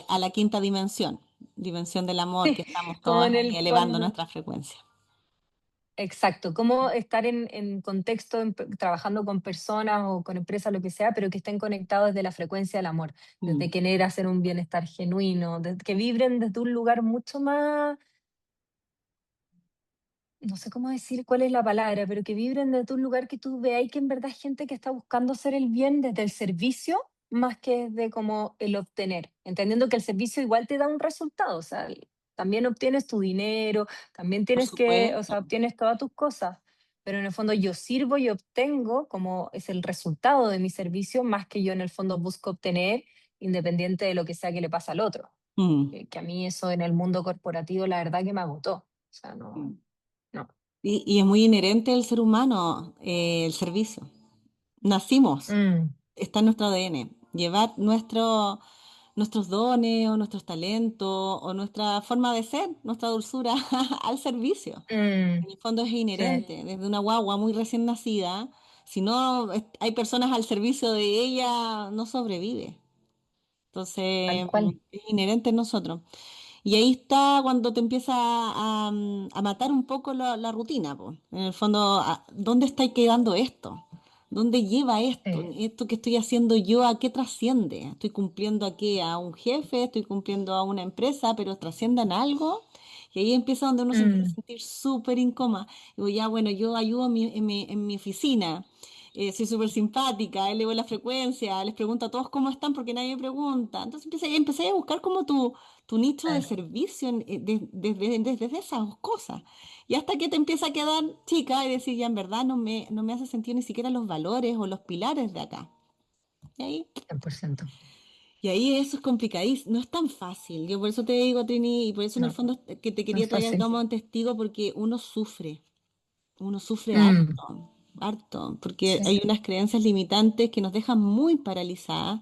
a la quinta dimensión, dimensión del amor, que estamos Como todas en ahí el elevando fondo, nuestra frecuencia. exacto, cómo estar en contexto, trabajando con personas o con empresas, lo que sea, pero que estén conectados desde la frecuencia del amor, desde Mm, querer hacer un bienestar genuino, desde que vibren desde un lugar mucho más, no sé cómo decir cuál es la palabra, pero que vibren desde un lugar que tú veas que en verdad hay gente que está buscando hacer el bien desde el servicio más que desde como el obtener, entendiendo que el servicio igual te da un resultado, o sea, también obtienes tu dinero, también por tienes que, o supuesto. sea, obtienes todas tus cosas, pero en el fondo yo sirvo y obtengo como es el resultado de mi servicio más que yo en el fondo busco obtener independiente de lo que sea que le pasa al otro. Mm, Que a mí eso en el mundo corporativo la verdad que me agotó, o sea, no, mm. no. Y es muy inherente al ser humano el servicio. Nacimos, Mm, está en nuestro ADN. Llevar nuestros dones o nuestros talentos o nuestra forma de ser, nuestra dulzura al servicio. mm, En el fondo es sí, inherente, desde una guagua muy recién nacida. Si no hay personas al servicio de ella, no sobrevive. tal Entonces, cual. es inherente en nosotros. Y ahí está cuando te empieza a matar un poco la rutina, po. En el fondo, ¿dónde está quedando esto? ¿Dónde lleva esto? Sí. ¿Esto que estoy haciendo yo a qué trasciende? ¿Estoy cumpliendo a qué? ¿A un jefe? ¿Estoy cumpliendo a una empresa? ¿Pero trasciende en algo? Y ahí empieza donde uno se empieza a Mm, sentir súper incómoda. Digo, ya, bueno, yo ayudo en mi oficina, soy súper simpática, elevo la frecuencia, les pregunto a todos cómo están porque nadie me pregunta. Entonces empecé a buscar como tu nicho de claro. servicio desde esas cosas. Y hasta que te empieza a quedar chica y decir, ya en verdad no me hace sentido ni siquiera los valores o los pilares de acá. Y ahí, 100%. y ahí eso es complicadísimo, no es tan fácil. Yo por eso te digo, Trini, y por eso en el No, fondo que te no quería es traer fácil. como testigo porque uno sufre Mm, harto, harto, porque sí. hay unas creencias limitantes que nos dejan muy paralizadas,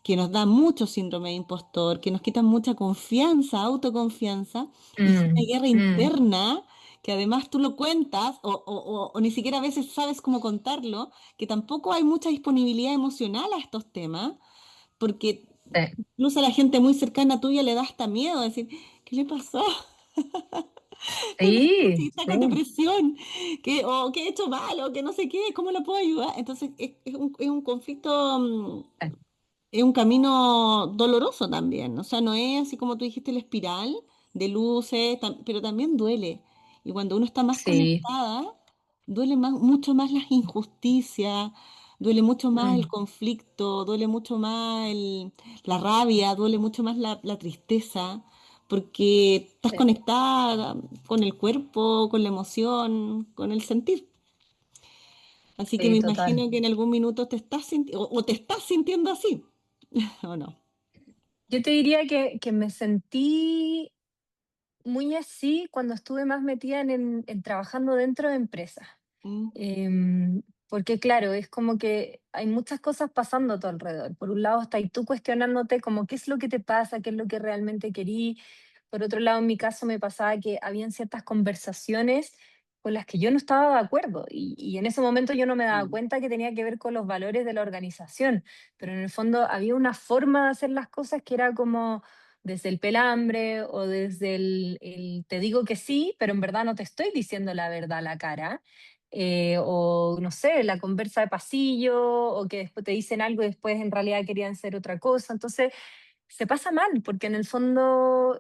que nos dan mucho síndrome de impostor, que nos quitan mucha confianza, autoconfianza, y es una Mm, guerra mm, interna que además tú lo cuentas o ni siquiera a veces sabes cómo contarlo, que tampoco hay mucha disponibilidad emocional a estos temas, porque sí. incluso a la gente muy cercana tuya le da hasta miedo decir, ¿qué le pasó? No sé, si Sí, está con sí. depresión, o que he hecho mal, o que no sé qué, ¿cómo la puedo ayudar? Entonces es un conflicto, Sí. es un camino doloroso también, o sea, no es así como tú dijiste la espiral de luces, pero también duele. Y cuando uno está más Sí. conectada, duele más, mucho más las injusticias, duele mucho más el Mm, conflicto, duele mucho más la rabia, duele mucho más la tristeza, porque estás sí, conectada con el cuerpo, con la emoción, con el sentir. Así que sí, me total. imagino que en algún minuto te estás sintiendo, o te estás sintiendo así, ¿o no? Yo te diría que me sentí muy así cuando estuve más metida en trabajando dentro de empresas. Mm, Porque claro, es como que hay muchas cosas pasando a tu alrededor. Por un lado, estás tú cuestionándote como qué es lo que te pasa, qué es lo que realmente querí. Por otro lado, en mi caso me pasaba que habían ciertas conversaciones con las que yo no estaba de acuerdo y en ese momento yo no me daba mm, cuenta que tenía que ver con los valores de la organización, pero en el fondo había una forma de hacer las cosas que era como desde el pelambre o desde el te digo que sí, pero en verdad no te estoy diciendo la verdad a la cara, o no sé, la conversa de pasillo, o que después te dicen algo y después en realidad querían ser otra cosa. Entonces, se pasa mal, porque en el fondo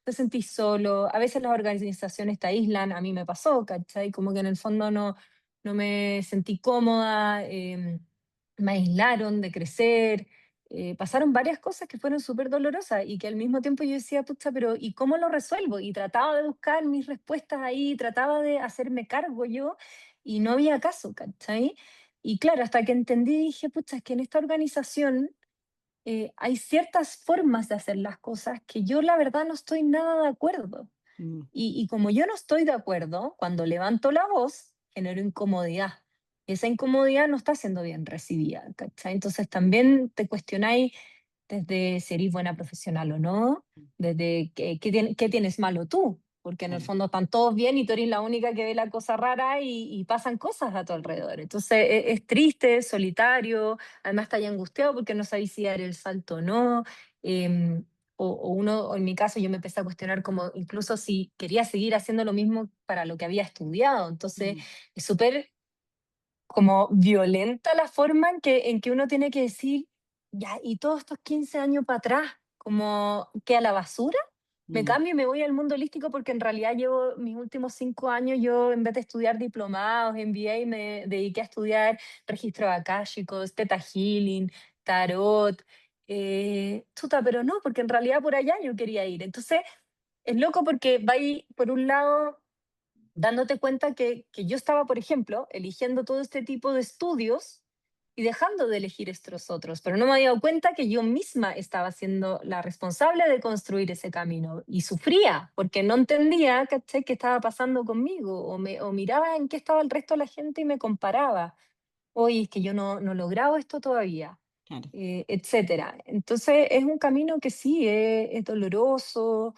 te sentís solo, a veces las organizaciones te aíslan, a mí me pasó, ¿cachai? Como que en el fondo no me sentí cómoda, me aislaron de crecer, pasaron varias cosas que fueron súper dolorosas y que al mismo tiempo yo decía, pucha, pero ¿y cómo lo resuelvo? Y trataba de buscar mis respuestas ahí, trataba de hacerme cargo yo y no había caso, ¿cachai? Y claro, hasta que entendí, dije, pucha, es que en esta organización hay ciertas formas de hacer las cosas que yo la verdad no estoy nada de acuerdo. Mm, Y como yo no estoy de acuerdo, cuando levanto la voz, genero incomodidad. Y esa incomodidad no está siendo bien recibida, ¿cachai? Entonces también te cuestionáis desde si eres buena profesional o no, desde qué tienes malo tú, porque en el claro. fondo están todos bien y tú eres la única que ve la cosa rara y pasan cosas a tu alrededor. Entonces es triste, es solitario, además está ahí angustiado porque no sabes si dar el salto o no. em, o uno, o en mi caso, yo me empecé a cuestionar como incluso si quería seguir haciendo lo mismo para lo que había estudiado. Entonces, Mm, es súper como violenta la forma en que uno tiene que decir, ya, y todos estos 15 años para atrás, como que a la basura, me mm, cambio y me voy al mundo holístico porque en realidad llevo mis últimos 5 años, yo en vez de estudiar diplomados, MBA, me dediqué a estudiar registros akáshicos, Theta Healing, Tarot, chuta, pero no, porque en realidad por allá yo quería ir. Entonces, es loco porque va ahí, por un lado, dándote cuenta que yo estaba, por ejemplo, eligiendo todo este tipo de estudios y dejando de elegir estos otros, pero no me había dado cuenta que yo misma estaba siendo la responsable de construir ese camino y sufría porque no entendía, ¿cachai?, qué estaba pasando conmigo o miraba en qué estaba el resto de la gente y me comparaba. Oye, es que yo no he logrado esto todavía, claro. etcétera. Entonces es un camino que sí, es doloroso,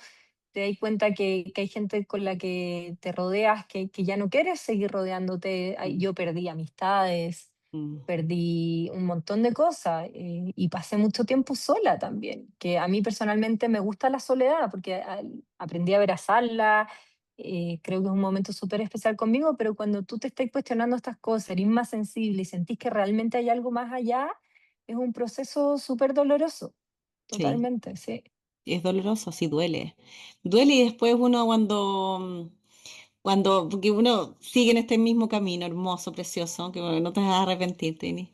te das cuenta que hay gente con la que te rodeas que ya no quieres seguir rodeándote. Mm, Yo perdí amistades, mm, perdí un montón de cosas y pasé mucho tiempo sola también, que a mí personalmente me gusta la soledad porque aprendí a abrazarla, creo que es un momento súper especial conmigo, pero cuando tú te estás cuestionando estas cosas, eres más sensible y sentís que realmente hay algo más allá, es un proceso súper doloroso, sí, totalmente, sí. es doloroso, sí duele. Duele y después uno porque uno sigue en este mismo camino hermoso, precioso, que bueno, no te vas a arrepentir, Tini.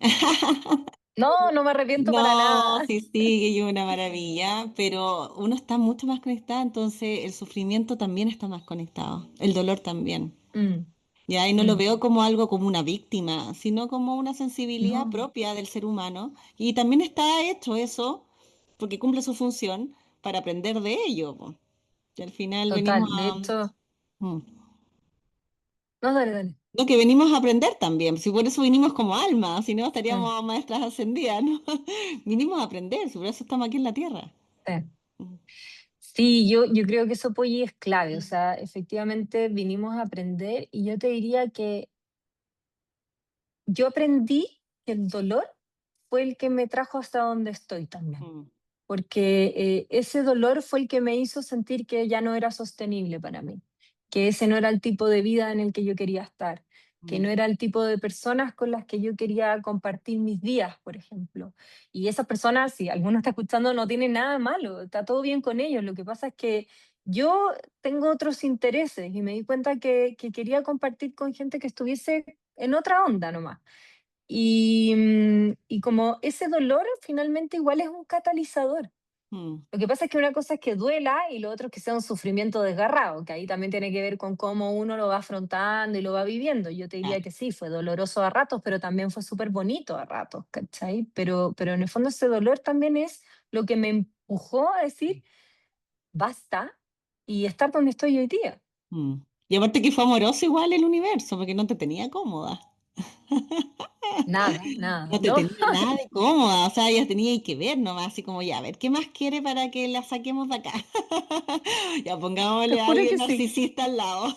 No, no me arrepiento para No, nada. sí sigue y es una maravilla, pero uno está mucho más conectado, entonces el sufrimiento también está más conectado, el dolor también. Mm, Ya, y no lo mm. veo como algo como una víctima, sino como una sensibilidad No, propia del ser humano. Y también está hecho eso, porque cumple su función, para aprender de ello, po. Y al final venimos total. De a... hecho, Mm. no, dale, dale. No, que venimos a aprender también, si por eso vinimos como almas, si no Mm, estaríamos maestras ascendidas, ¿no? Vinimos a aprender, si por eso estamos aquí en la tierra. sí. Mm. Sí, yo creo que eso, Polly, es clave. O sea, efectivamente vinimos a aprender y yo te diría que yo aprendí que el dolor fue el que me trajo hasta donde estoy también. Mm, Porque ese dolor fue el que me hizo sentir que ya no era sostenible para mí, que ese no era el tipo de vida en el que yo quería estar, que mm, no era el tipo de personas con las que yo quería compartir mis días, por ejemplo. Y esas personas, si alguno está escuchando, no tiene nada malo, está todo bien con ellos. Lo que pasa es que yo tengo otros intereses y me di cuenta que quería compartir con gente que estuviese en otra onda nomás. Y como ese dolor finalmente igual es un catalizador. mm. Lo que pasa es que una cosa es que duela y lo otro es que sea un sufrimiento desgarrado, que ahí también tiene que ver con cómo uno lo va afrontando y lo va viviendo. Yo te diría Claro. que sí, fue doloroso a ratos, pero también fue súper bonito a ratos, ¿cachai? Pero en el fondo ese dolor también es lo que me empujó a decir, basta, y estar donde estoy hoy día. Mm. Y aparte que fue amoroso igual el universo, porque no te tenía cómoda. Nada, nada, No te ¿no? tenía nada de cómoda, o sea, ya tenía que ver nomás, así como ya, a ver, ¿qué más quiere para que la saquemos de acá? Ya Te pongámosle a juro alguien que sí. narcisista al lado.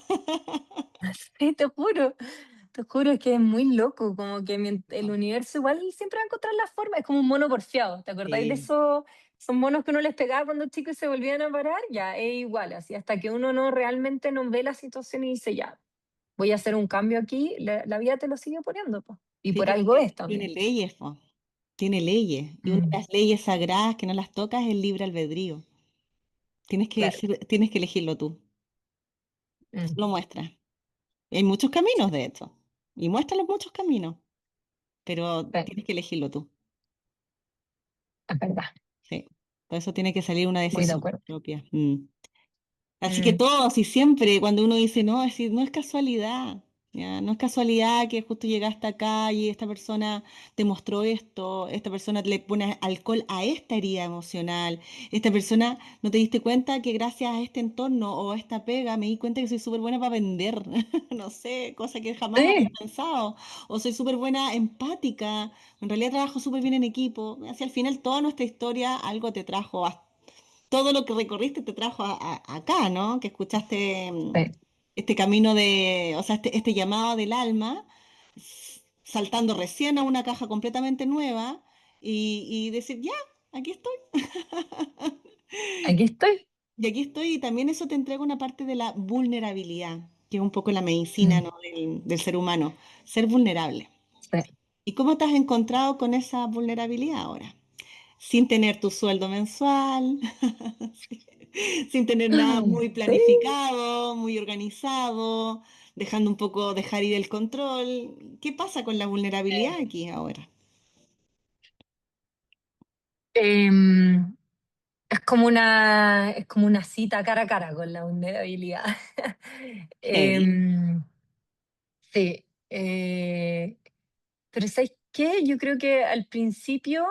Sí, te juro que es muy loco, como que el universo igual siempre va a encontrar la forma, es como un mono porfiado, ¿te acordáis de Sí, eso? Son monos que uno les pegaba cuando chicos y se volvían a parar, ya, es igual, así, hasta que uno no realmente no ve la situación y dice, ya, voy a hacer un cambio aquí, la vida te lo sigue poniendo, po. Y sí, por algo es tiene también. leyes, po. Tiene leyes. Y una de Mm, las leyes sagradas que no las tocas es el libre albedrío. claro. Tienes que elegirlo tú. Mm, Lo muestra. Hay muchos caminos, de hecho. Y muestra los muchos caminos, pero sí, tienes que elegirlo tú. es verdad, Sí. Por eso tiene que salir una muy de decisión acuerdo. propia. Mm. Así que Mm, todos y siempre cuando uno dice, no, es decir, no es casualidad, ¿ya? No es casualidad que justo llegaste acá y esta persona te mostró esto, esta persona le pone alcohol a esta herida emocional, esta persona no te diste cuenta que gracias a este entorno o a esta pega me di cuenta que soy súper buena para vender, no sé, cosa que jamás había sí, pensado, o soy súper buena empática, en realidad trabajo súper bien en equipo, así al final toda nuestra historia algo te trajo todo lo que recorriste te trajo acá, ¿no? Que escuchaste sí. este camino de, o sea, este llamado del alma, saltando recién a una caja completamente nueva y decir, ya, aquí estoy. Aquí estoy. Y aquí estoy y también eso te entrega una parte de la vulnerabilidad, que es un poco la medicina, Mm, ¿no? Del ser humano, ser vulnerable. sí. ¿Y cómo te has encontrado con esa vulnerabilidad ahora? Sin tener tu sueldo mensual, sin tener nada muy Sí. planificado, muy organizado, dejando un poco dejar ir el control. ¿Qué pasa con la vulnerabilidad aquí ahora? Em, es como una cita cara a cara con la vulnerabilidad. Heavy. Em, sí. Pero ¿sabes qué? Yo creo que al principio,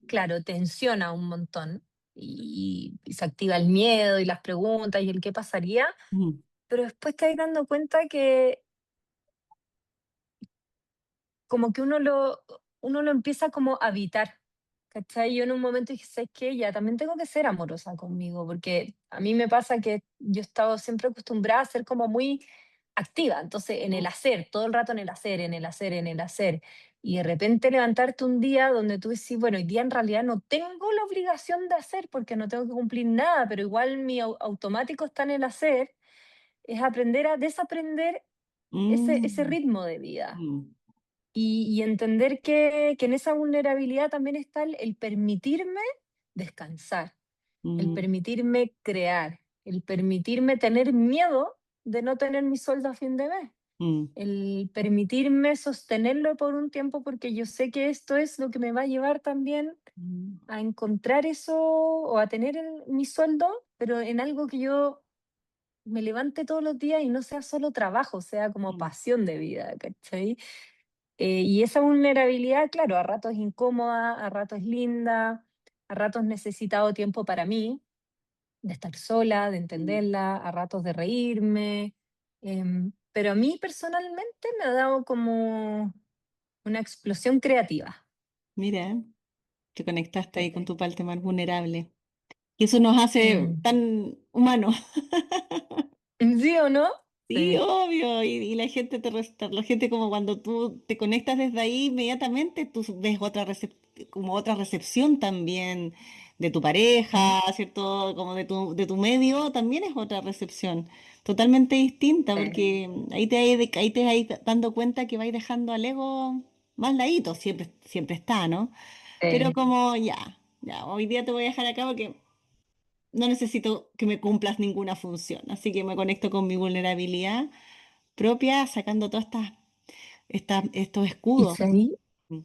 claro, tensiona un montón y se activa el miedo y las preguntas y el qué pasaría, Mm, pero después te vas dando cuenta que como que uno lo empieza como a habitar, ¿cachai? Yo en un momento dije, ¿sabes qué? Ya también tengo que ser amorosa conmigo, porque a mí me pasa que yo he estado siempre acostumbrada a ser como muy activa, entonces en el mm, hacer, todo el rato en el hacer, en el hacer, en el hacer, y de repente levantarte un día donde tú decís, bueno, hoy día en realidad no tengo la obligación de hacer porque no tengo que cumplir nada, pero igual mi automático está en el hacer, es aprender a desaprender ese mm, ritmo de vida mm, y entender que en esa vulnerabilidad también está el permitirme descansar, el mm, permitirme crear, el permitirme tener miedo de no tener mi sueldo a fin de mes, mm, el permitirme sostenerlo por un tiempo porque yo sé que esto es lo que me va a llevar también mm, a encontrar eso o a tener mi sueldo, pero en algo que yo me levante todos los días y no sea solo trabajo, sea como mm, pasión de vida, ¿cachai? Y esa vulnerabilidad, claro, a ratos es incómoda, a ratos es linda, a ratos he necesitado tiempo para mí, de estar sola, de mm. entenderla, a ratos de reírme. Pero a mí personalmente me ha dado como una explosión creativa. Mira, te conectaste ahí con Eh, tu parte más vulnerable. Y eso nos hace mm. tan humanos. ¿Sí o no? Sí, Sí, obvio, y la gente la gente como cuando tú te conectas desde ahí inmediatamente, tú ves como otra recepción también de tu mm, pareja, ¿cierto? Como de tu medio, también es otra recepción, totalmente distinta, sí, porque ahí te vas dando cuenta que vais dejando al ego más ladito, siempre, siempre está, ¿no? Pero sí. como ya, hoy día te voy a dejar acá porque no necesito que me cumplas ninguna función, así que me conecto con mi vulnerabilidad propia, sacando todas estos Y escudos. sí. Mm,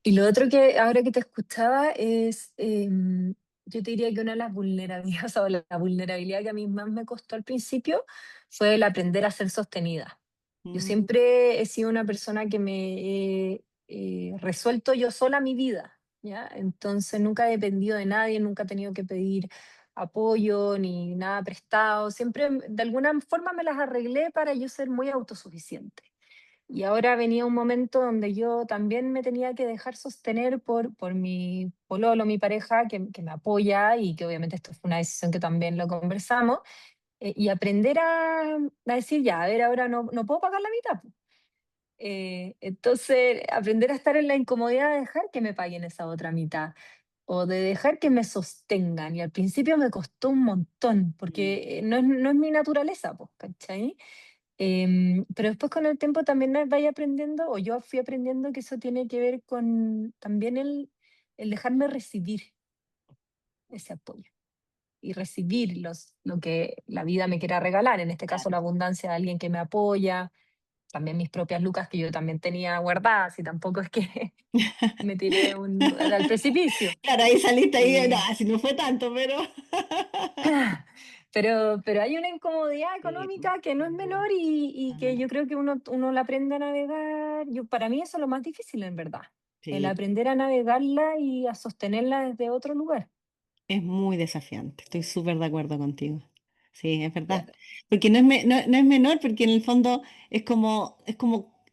Y lo otro que ahora que te escuchaba es, yo te diría que una de las vulnerabilidades, o la vulnerabilidad que a mí más me costó al principio fue el aprender a ser sostenida. Yo mm, siempre he sido una persona que me he resuelto yo sola mi vida, ¿ya? Entonces nunca he dependido de nadie, nunca he tenido que pedir apoyo ni nada prestado. Siempre de alguna forma me las arreglé para yo ser muy autosuficiente. Y ahora venía un momento donde yo también me tenía que dejar sostener por mi pololo, mi pareja, que me apoya y que obviamente esto fue una decisión que también lo conversamos, y aprender a decir, ya, a ver, ahora no puedo pagar la mitad, po. Entonces, aprender a estar en la incomodidad de dejar que me paguen esa otra mitad o de dejar que me sostengan. Y al principio me costó un montón mm, porque no es mi naturaleza, pues, ¿cachai? Pero después con el tiempo también vaya aprendiendo, o yo fui aprendiendo que eso tiene que ver con también el dejarme recibir ese apoyo. y recibir lo que la vida me quiera regalar, en este caso Claro. la abundancia de alguien que me apoya, también mis propias lucas que yo también tenía guardadas y tampoco es que me tiré al precipicio. Claro, ahí saliste ahí, no, Eh, así no fue tanto, pero... pero hay una incomodidad Sí, económica que no es sí, menor y que yo creo que uno la aprende a navegar. Para mí eso es lo más difícil en verdad, el sí, aprender a navegarla y a sostenerla desde otro lugar. es muy desafiante, estoy súper de acuerdo contigo. Sí, es verdad. Claro, Porque no es menor, porque en el fondo es como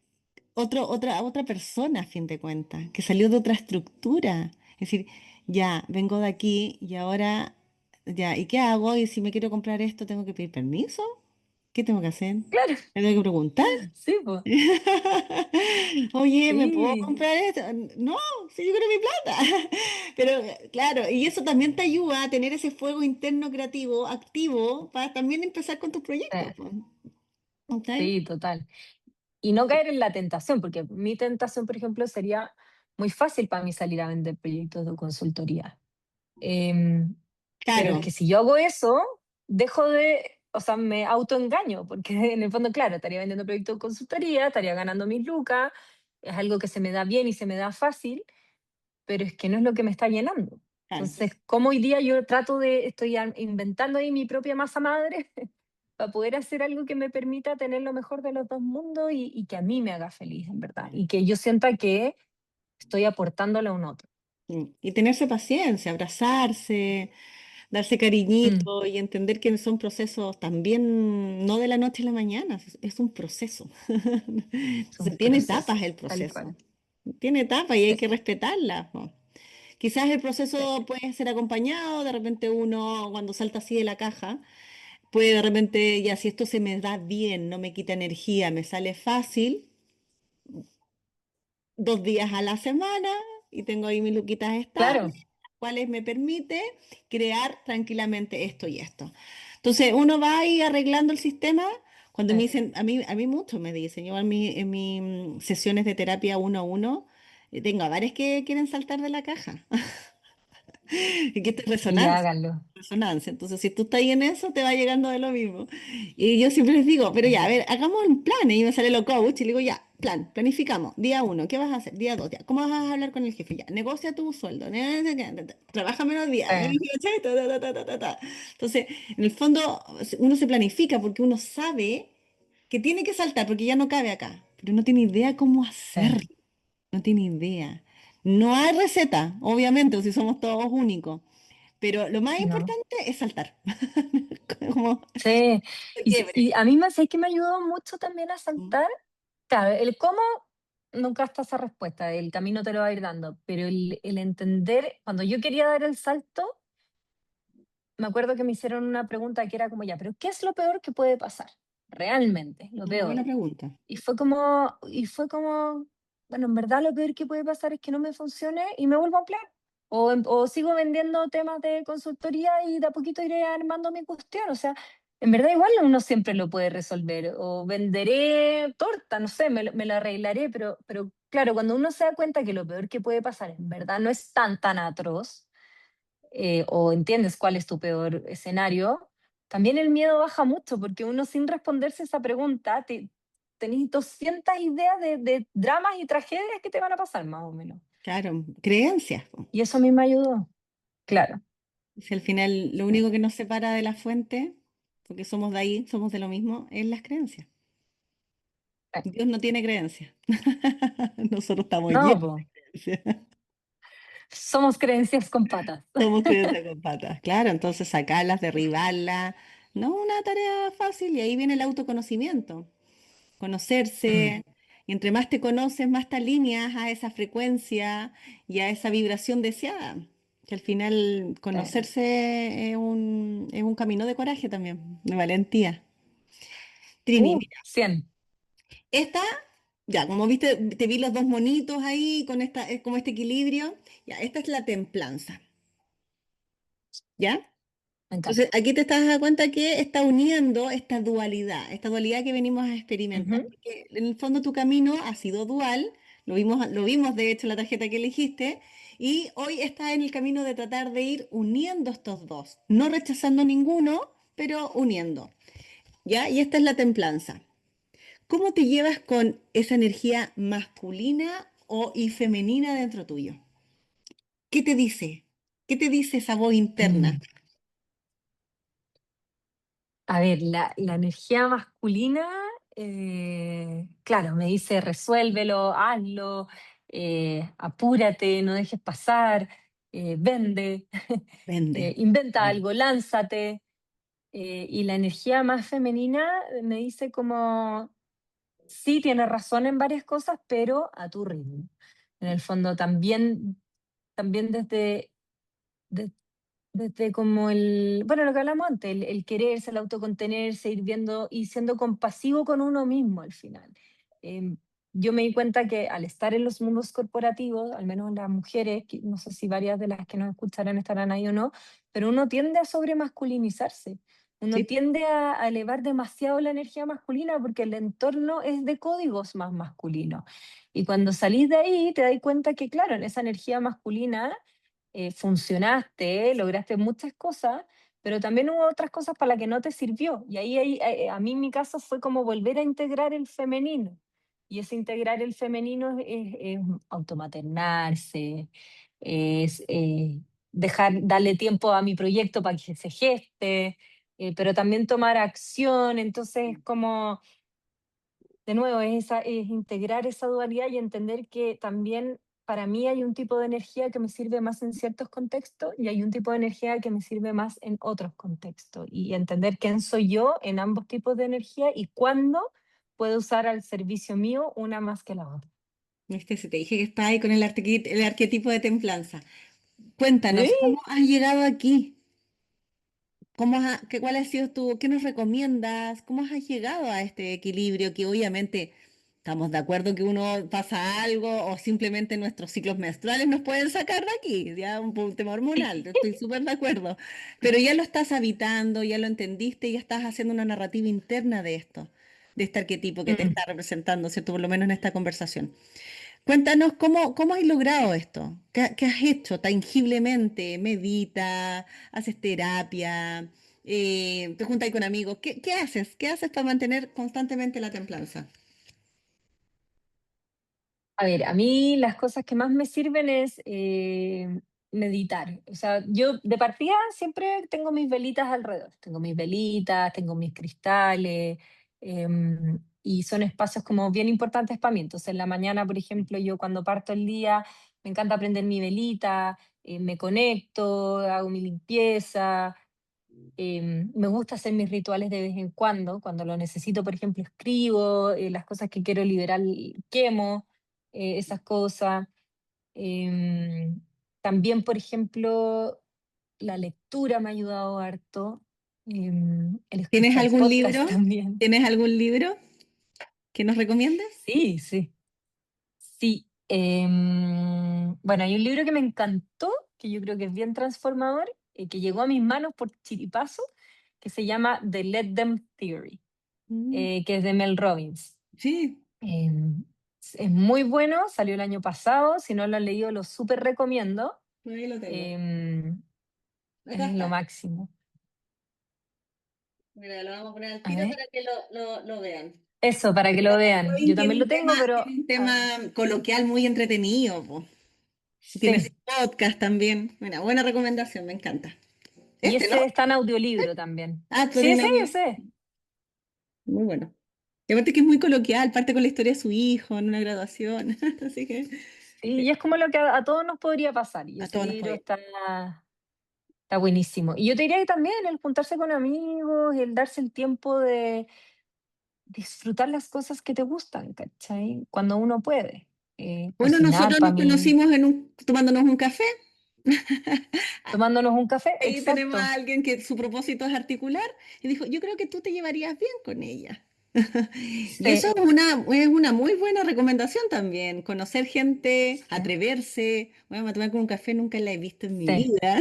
otra persona, a fin de cuentas, que salió de otra estructura. Es decir, ya, vengo de aquí y ahora, ya, ¿y qué hago? Y si me quiero comprar esto, ¿tengo que pedir permiso? ¿Qué tengo que hacer? claro, ¿Me tengo que preguntar? sí, pues, Oye, ¿me puedo sí, comprar esto? No, si yo quiero mi plata. Pero claro, y eso también te ayuda a tener ese fuego interno creativo, activo, para también empezar con tus proyectos, eh, pues. ¿Ok? sí, total. Y no caer en la tentación, porque mi tentación, por ejemplo, sería muy fácil para mí salir a vender proyectos de consultoría. Em, pero es Claro, que si yo hago eso, dejo de, o sea, me autoengaño, porque en el fondo, claro, estaría vendiendo proyectos de consultoría, estaría ganando mis lucas, es algo que se me da bien y se me da fácil, pero es que no es lo que me está llenando. claro. Entonces, ¿cómo hoy día yo estoy inventando ahí mi propia masa madre para poder hacer algo que me permita tener lo mejor de los dos mundos y que a mí me haga feliz, en verdad? Y que yo sienta que estoy aportándole a un otro. Y tenerse paciencia, abrazarse, darse Mm, cariñito y entender que son procesos también, no de la noche a la mañana, es un proceso. es un Entonces, tiene proceso, etapas el tal proceso. cual. Tiene etapas y hay Sí, que respetarlas, po. Quizás el sí. proceso puede ser acompañado, de repente uno cuando salta así de la caja, puede de repente, ya si esto se me da bien, no me quita energía, me sale fácil, 2 días a la semana y tengo ahí mis luquitas estables, Claro, las cuales me permite crear tranquilamente esto y esto. Entonces uno va ahí arreglando el sistema. Cuando me sí. dicen, a mí muchos me dicen, yo en mis sesiones de terapia uno a uno, tengo a varios que quieren saltar de la caja. Y que esto es Y resonancia. háganlo. Resonancia. Entonces, si tú estás ahí en eso, te va llegando de lo mismo. Y yo siempre les digo, pero ya, a ver, hagamos un plan. Y me sale lo coach y le digo, ya, plan, planificamos. Día uno, ¿qué vas a hacer? Día dos, ya, ¿cómo vas a hablar con el jefe? Ya, negocia tu sueldo. Trabaja menos días. Sí, ¿Cachai? Ta, ta, ta, ta, ta, ta. Entonces, en el fondo, uno se planifica porque uno sabe que tiene que saltar porque ya no cabe acá, pero no tiene idea cómo hacerlo. sí, No tiene idea. No hay receta, obviamente, o si somos todos únicos. Pero lo más ¿no? importante es saltar. Como Sí, se y quiebre. a mí me sé que me ayudó mucho también a Mm. saltar. Claro, el cómo nunca está esa respuesta, el camino te lo va a ir dando, pero el entender, cuando yo quería dar el salto, me acuerdo que me hicieron una pregunta que era como, ya, pero ¿qué es lo peor que puede pasar? Realmente, lo Una buena peor. pregunta. Y fue como, bueno, en verdad lo peor que puede pasar es que no me funcione y me vuelvo a emplear. O sigo vendiendo temas de consultoría y de a poquito iré armando mi cuestión. O sea, en verdad igual uno siempre lo puede resolver. O venderé torta, no sé, me lo arreglaré. Pero claro, cuando uno se da cuenta que lo peor que puede pasar en verdad no es tan atroz, o entiendes cuál es tu peor escenario, también el miedo baja mucho, porque uno sin responderse esa pregunta, tenés 200 ideas de dramas y tragedias que te van a pasar, más o menos. Claro, creencias, po. Y eso a mí me ayudó. Claro. Si al final lo Sí. único que nos separa de la fuente, porque somos de ahí, somos de lo mismo, es las creencias. Dios no tiene creencias. Nosotros estamos No, llenos po. de creencias. Somos creencias con patas. Somos creencias con patas. Claro, entonces sacarlas, derribarlas, no es una tarea fácil y ahí viene el autoconocimiento. Mm, Conocerse, y entre más te conoces, más te alineas a esa frecuencia y a esa vibración deseada. Que al final sí. conocerse es un camino de coraje también, de valentía. Trini, mira, 100. esta, ya, como viste, te vi los dos monitos ahí con como este equilibrio. Ya, esta es la templanza, ¿ya? Me Entonces, encanta. aquí te estás dando cuenta que está uniendo esta dualidad que venimos a experimentar, Ujú. porque en el fondo tu camino ha sido dual, lo vimos de hecho en la tarjeta que elegiste, Y hoy estás en el camino de tratar de ir uniendo estos dos, no rechazando ninguno, pero uniendo. ¿Ya? Y esta es la templanza. ¿Cómo te llevas con esa energía masculina y femenina dentro tuyo? ¿Qué te dice? ¿Qué te dice esa voz interna? Mm. A ver, la energía masculina, claro, me dice resuélvelo, hazlo, apúrate, no dejes pasar, vende, Vende. inventa algo, lánzate. Y la energía más femenina me dice como, sí, tienes razón en varias cosas, pero a tu ritmo. En el fondo, también de- desde como bueno, lo que hablamos antes, el quererse, el autocontenerse, ir viendo y siendo compasivo con uno mismo al final. Em, yo me di cuenta que al estar en los mundos corporativos, al menos las mujeres, no sé si varias de las que nos escucharán estarán ahí o no, pero uno tiende a sobremasculinizarse. Uno Sí, tiende a elevar demasiado la energía masculina porque el entorno es de códigos más masculinos. Y cuando salís de ahí, te das cuenta que, claro, en esa energía masculina funcionaste, lograste muchas cosas, pero también hubo otras cosas para las que no te sirvió. Y a mí en mi caso fue como volver a integrar el femenino. Y ese integrar el femenino es automaternarse, es darle tiempo a mi proyecto para que se geste, pero también tomar acción. Entonces, como de nuevo, es integrar esa dualidad y entender que también para mí hay un tipo de energía que me sirve más en ciertos contextos y hay un tipo de energía que me sirve más en otros contextos. Y entender quién soy yo en ambos tipos de energía y cuándo puedo usar al servicio mío una más que la otra. viste, si te dije que está ahí con el arquetipo de templanza. ¿Sí? Cuéntanos, ¿cómo has llegado aquí? ¿Cuál ha sido qué nos recomiendas? ¿Cómo has llegado a este equilibrio que obviamente estamos de acuerdo que uno pasa algo o simplemente nuestros ciclos menstruales nos pueden sacar de aquí? Ya un tema hormonal, estoy súper de acuerdo. Pero ya lo estás habitando, ya lo entendiste, ya estás haciendo una narrativa interna de esto, de este arquetipo que te Mm. está representando, ¿cierto? Por lo menos en esta conversación. Cuéntanos cómo has logrado esto, qué has hecho tangiblemente, medita, haces terapia, te juntas con amigos, ¿qué haces? ¿Qué haces para mantener constantemente la templanza? A ver, a mí las cosas que más me sirven es meditar. O sea, yo de partida siempre tengo mis velitas alrededor. Tengo mis velitas, tengo mis cristales, y son espacios como bien importantes para mí. Entonces, en la mañana, por ejemplo, yo cuando parto el día, me encanta prender mi velita, me conecto, hago mi limpieza. Me gusta hacer mis rituales de vez en cuando lo necesito, por ejemplo, escribo las cosas que quiero liberar, quemo esas cosas. Em, También, por ejemplo, la lectura me ha ayudado harto, el ¿Tienes escuchar algún podcast libro? también. ¿Tienes algún libro que nos recomiendes? Sí, sí, sí. Bueno, hay un libro que me encantó, que yo creo que es bien transformador, que llegó a mis manos por chiripazo, que se llama The Let Them Theory. Mm, Que es de Mel Robbins. sí, Es muy bueno, salió el año pasado, si no lo han leído lo súper recomiendo. ahí lo tengo. Eh, Acá es lo está. máximo. Mira, lo vamos a poner al A tiro ver. para que lo vean. Eso, para que lo vean. Yo Robin también lo tengo, tiene pero un tema coloquial muy entretenido, po. Tiene su sí. podcast también. Una buena recomendación, me encanta. Y Este, ¿no? ese está en audiolibro también. Ah, lo Sí, tiene ese, audio. ese. Muy bueno. Y aparte que es muy coloquial, parte con la historia de su hijo en una graduación. Así que Sí, y es como lo que a todos nos podría pasar. Y a ese todos nos libro puede. está buenísimo. Y yo te diría que también el juntarse con amigos, el darse el tiempo de disfrutar las cosas que te gustan, ¿cachai? Cuando uno puede. Bueno, Cocinar nosotros para nos mí, conocimos tomándonos un café. tomándonos un café, Ahí tenemos a exacto. alguien que su propósito es articular y dijo, yo creo que tú te llevarías bien con ella. Y eso Sí, es una muy buena recomendación también, conocer gente, sí, atreverse. Bueno, a tomar con un café nunca la he visto en mi sí. vida.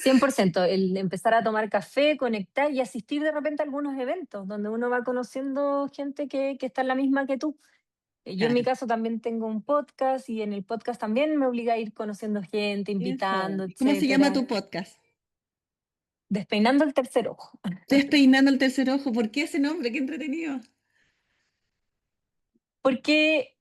100%, el empezar a tomar café, conectar y asistir de repente a algunos eventos donde uno va conociendo gente que está en la misma que tú. Yo en mi Claro, caso también tengo un podcast y en el podcast también me obliga a ir conociendo gente, eso. invitando, ¿Cómo se llama tu etcétera. podcast? Despeinando el tercer ojo. Despeinando el tercer ojo. ¿Por qué ese nombre? Qué entretenido. Porque,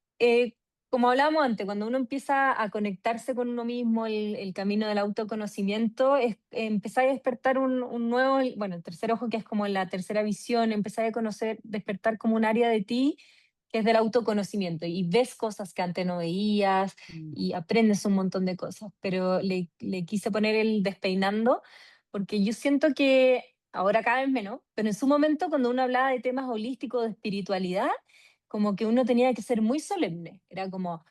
como hablábamos antes, cuando uno empieza a conectarse con uno mismo, el camino del autoconocimiento, es empezar a despertar un nuevo, bueno, el tercer ojo, que es como la tercera visión, empezar a conocer, despertar como un área de ti que es del autoconocimiento y ves cosas que antes no veías Mm. y aprendes un montón de cosas. Pero le quise poner el despeinando porque yo siento que ahora cada vez menos, pero en su momento cuando uno hablaba de temas holísticos, de espiritualidad, como que uno tenía que ser muy solemne. Era como,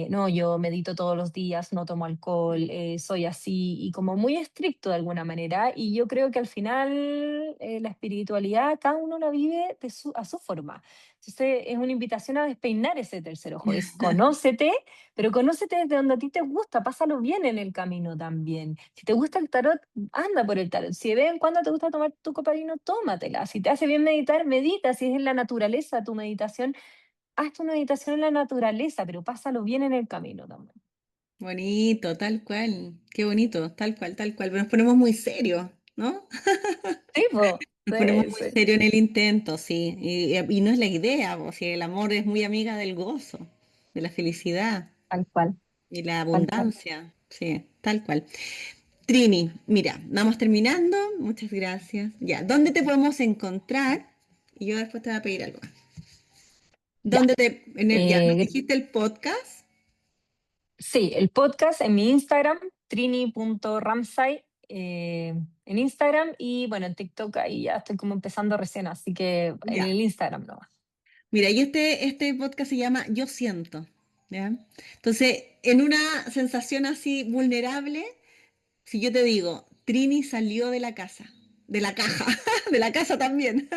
no, yo medito todos los días, no tomo alcohol, soy así, y como muy estricto de alguna manera. Y yo creo que al final la espiritualidad cada uno la vive a su forma. Entonces es una invitación a despeinar ese tercer ojo, es conócete, pero conócete desde donde a ti te gusta, pásalo bien en el camino también. Si te gusta el tarot, anda por el tarot. Si de vez en cuando te gusta tomar tu copa de vino, tómatela. Si te hace bien meditar, medita. Si es en la naturaleza tu meditación, haz tu meditación en la naturaleza, pero pásalo bien en el camino también. Bonito, tal cual. Qué bonito, tal cual, tal cual. Pero nos ponemos muy serios, ¿no? Sí, po. Nos ponemos Sí, muy sí, serios en el intento, sí. Y no es la idea, po, si el amor es muy amiga del gozo, de la felicidad tal cual, y la tal cual. abundancia. Sí, tal cual. Trini, mira, vamos terminando. Muchas gracias. Ya, ¿dónde te podemos encontrar? Y yo después te voy a pedir algo. Ya. Ya nos Eh, dijiste el podcast? sí, el podcast en mi Instagram, trini.ramsay, en Instagram y bueno, en TikTok ahí ya estoy como empezando recién, así que en Ya. el Instagram nomás. Mira, y este podcast se llama Yo Siento, ¿ya? Entonces, en una sensación así vulnerable, si yo te digo, Trini salió de la casa, de la caja, de la casa también.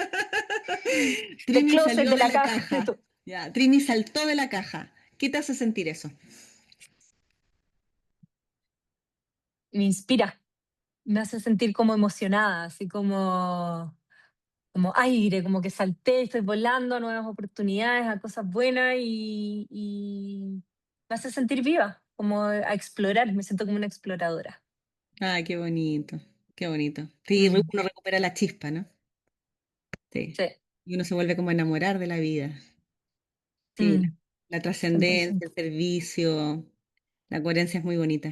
De Trini closet, salió de de la la caja, de caja, todo. ya. Trini saltó de la caja. ¿Qué te hace sentir eso? Me inspira, me hace sentir como emocionada, así como aire, como que salté, estoy volando a nuevas oportunidades, a cosas buenas y me hace sentir viva, como a explorar, me siento como una exploradora. Ah, qué bonito, qué bonito. Sí, Mm, uno recupera la chispa, ¿no? Sí. sí, Y uno se vuelve como a enamorar de la vida. Sí, mm, la cien por trascendencia, el ciento. servicio, la coherencia es muy bonita.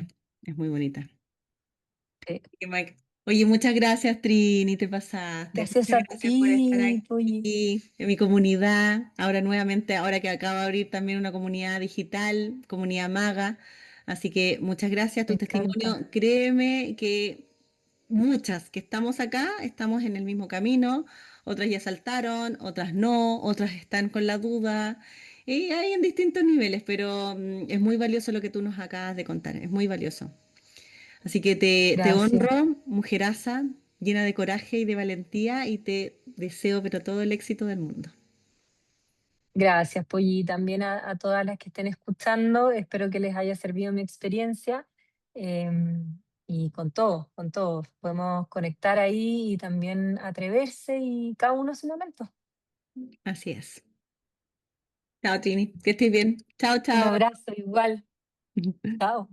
Sí. Así Mike, oye, muchas gracias, Trini, te pasaste. Gracias Muchas a gracias por estar ti, Polly. aquí en mi comunidad. Ahora nuevamente, ahora que acabo de abrir también una comunidad digital, comunidad maga. Así que muchas gracias. Me Tu encanta. testimonio, créeme que muchas que estamos acá estamos en el mismo camino. Otras ya saltaron, otras no, otras están con la duda. Y hay en distintos niveles, pero es muy valioso lo que tú nos acabas de contar. Es muy valioso. Así que te Gracias. honro, mujeraza, llena de coraje y de valentía, y te deseo pero todo el éxito del mundo. Gracias, Polly. También a todas las que estén escuchando. Espero que les haya servido mi experiencia. Y con todo. Podemos conectar ahí y también atreverse y cada uno a su momento. Así es. Chao, Trini. Que estés bien. Chao, Un chao. abrazo igual. Chao.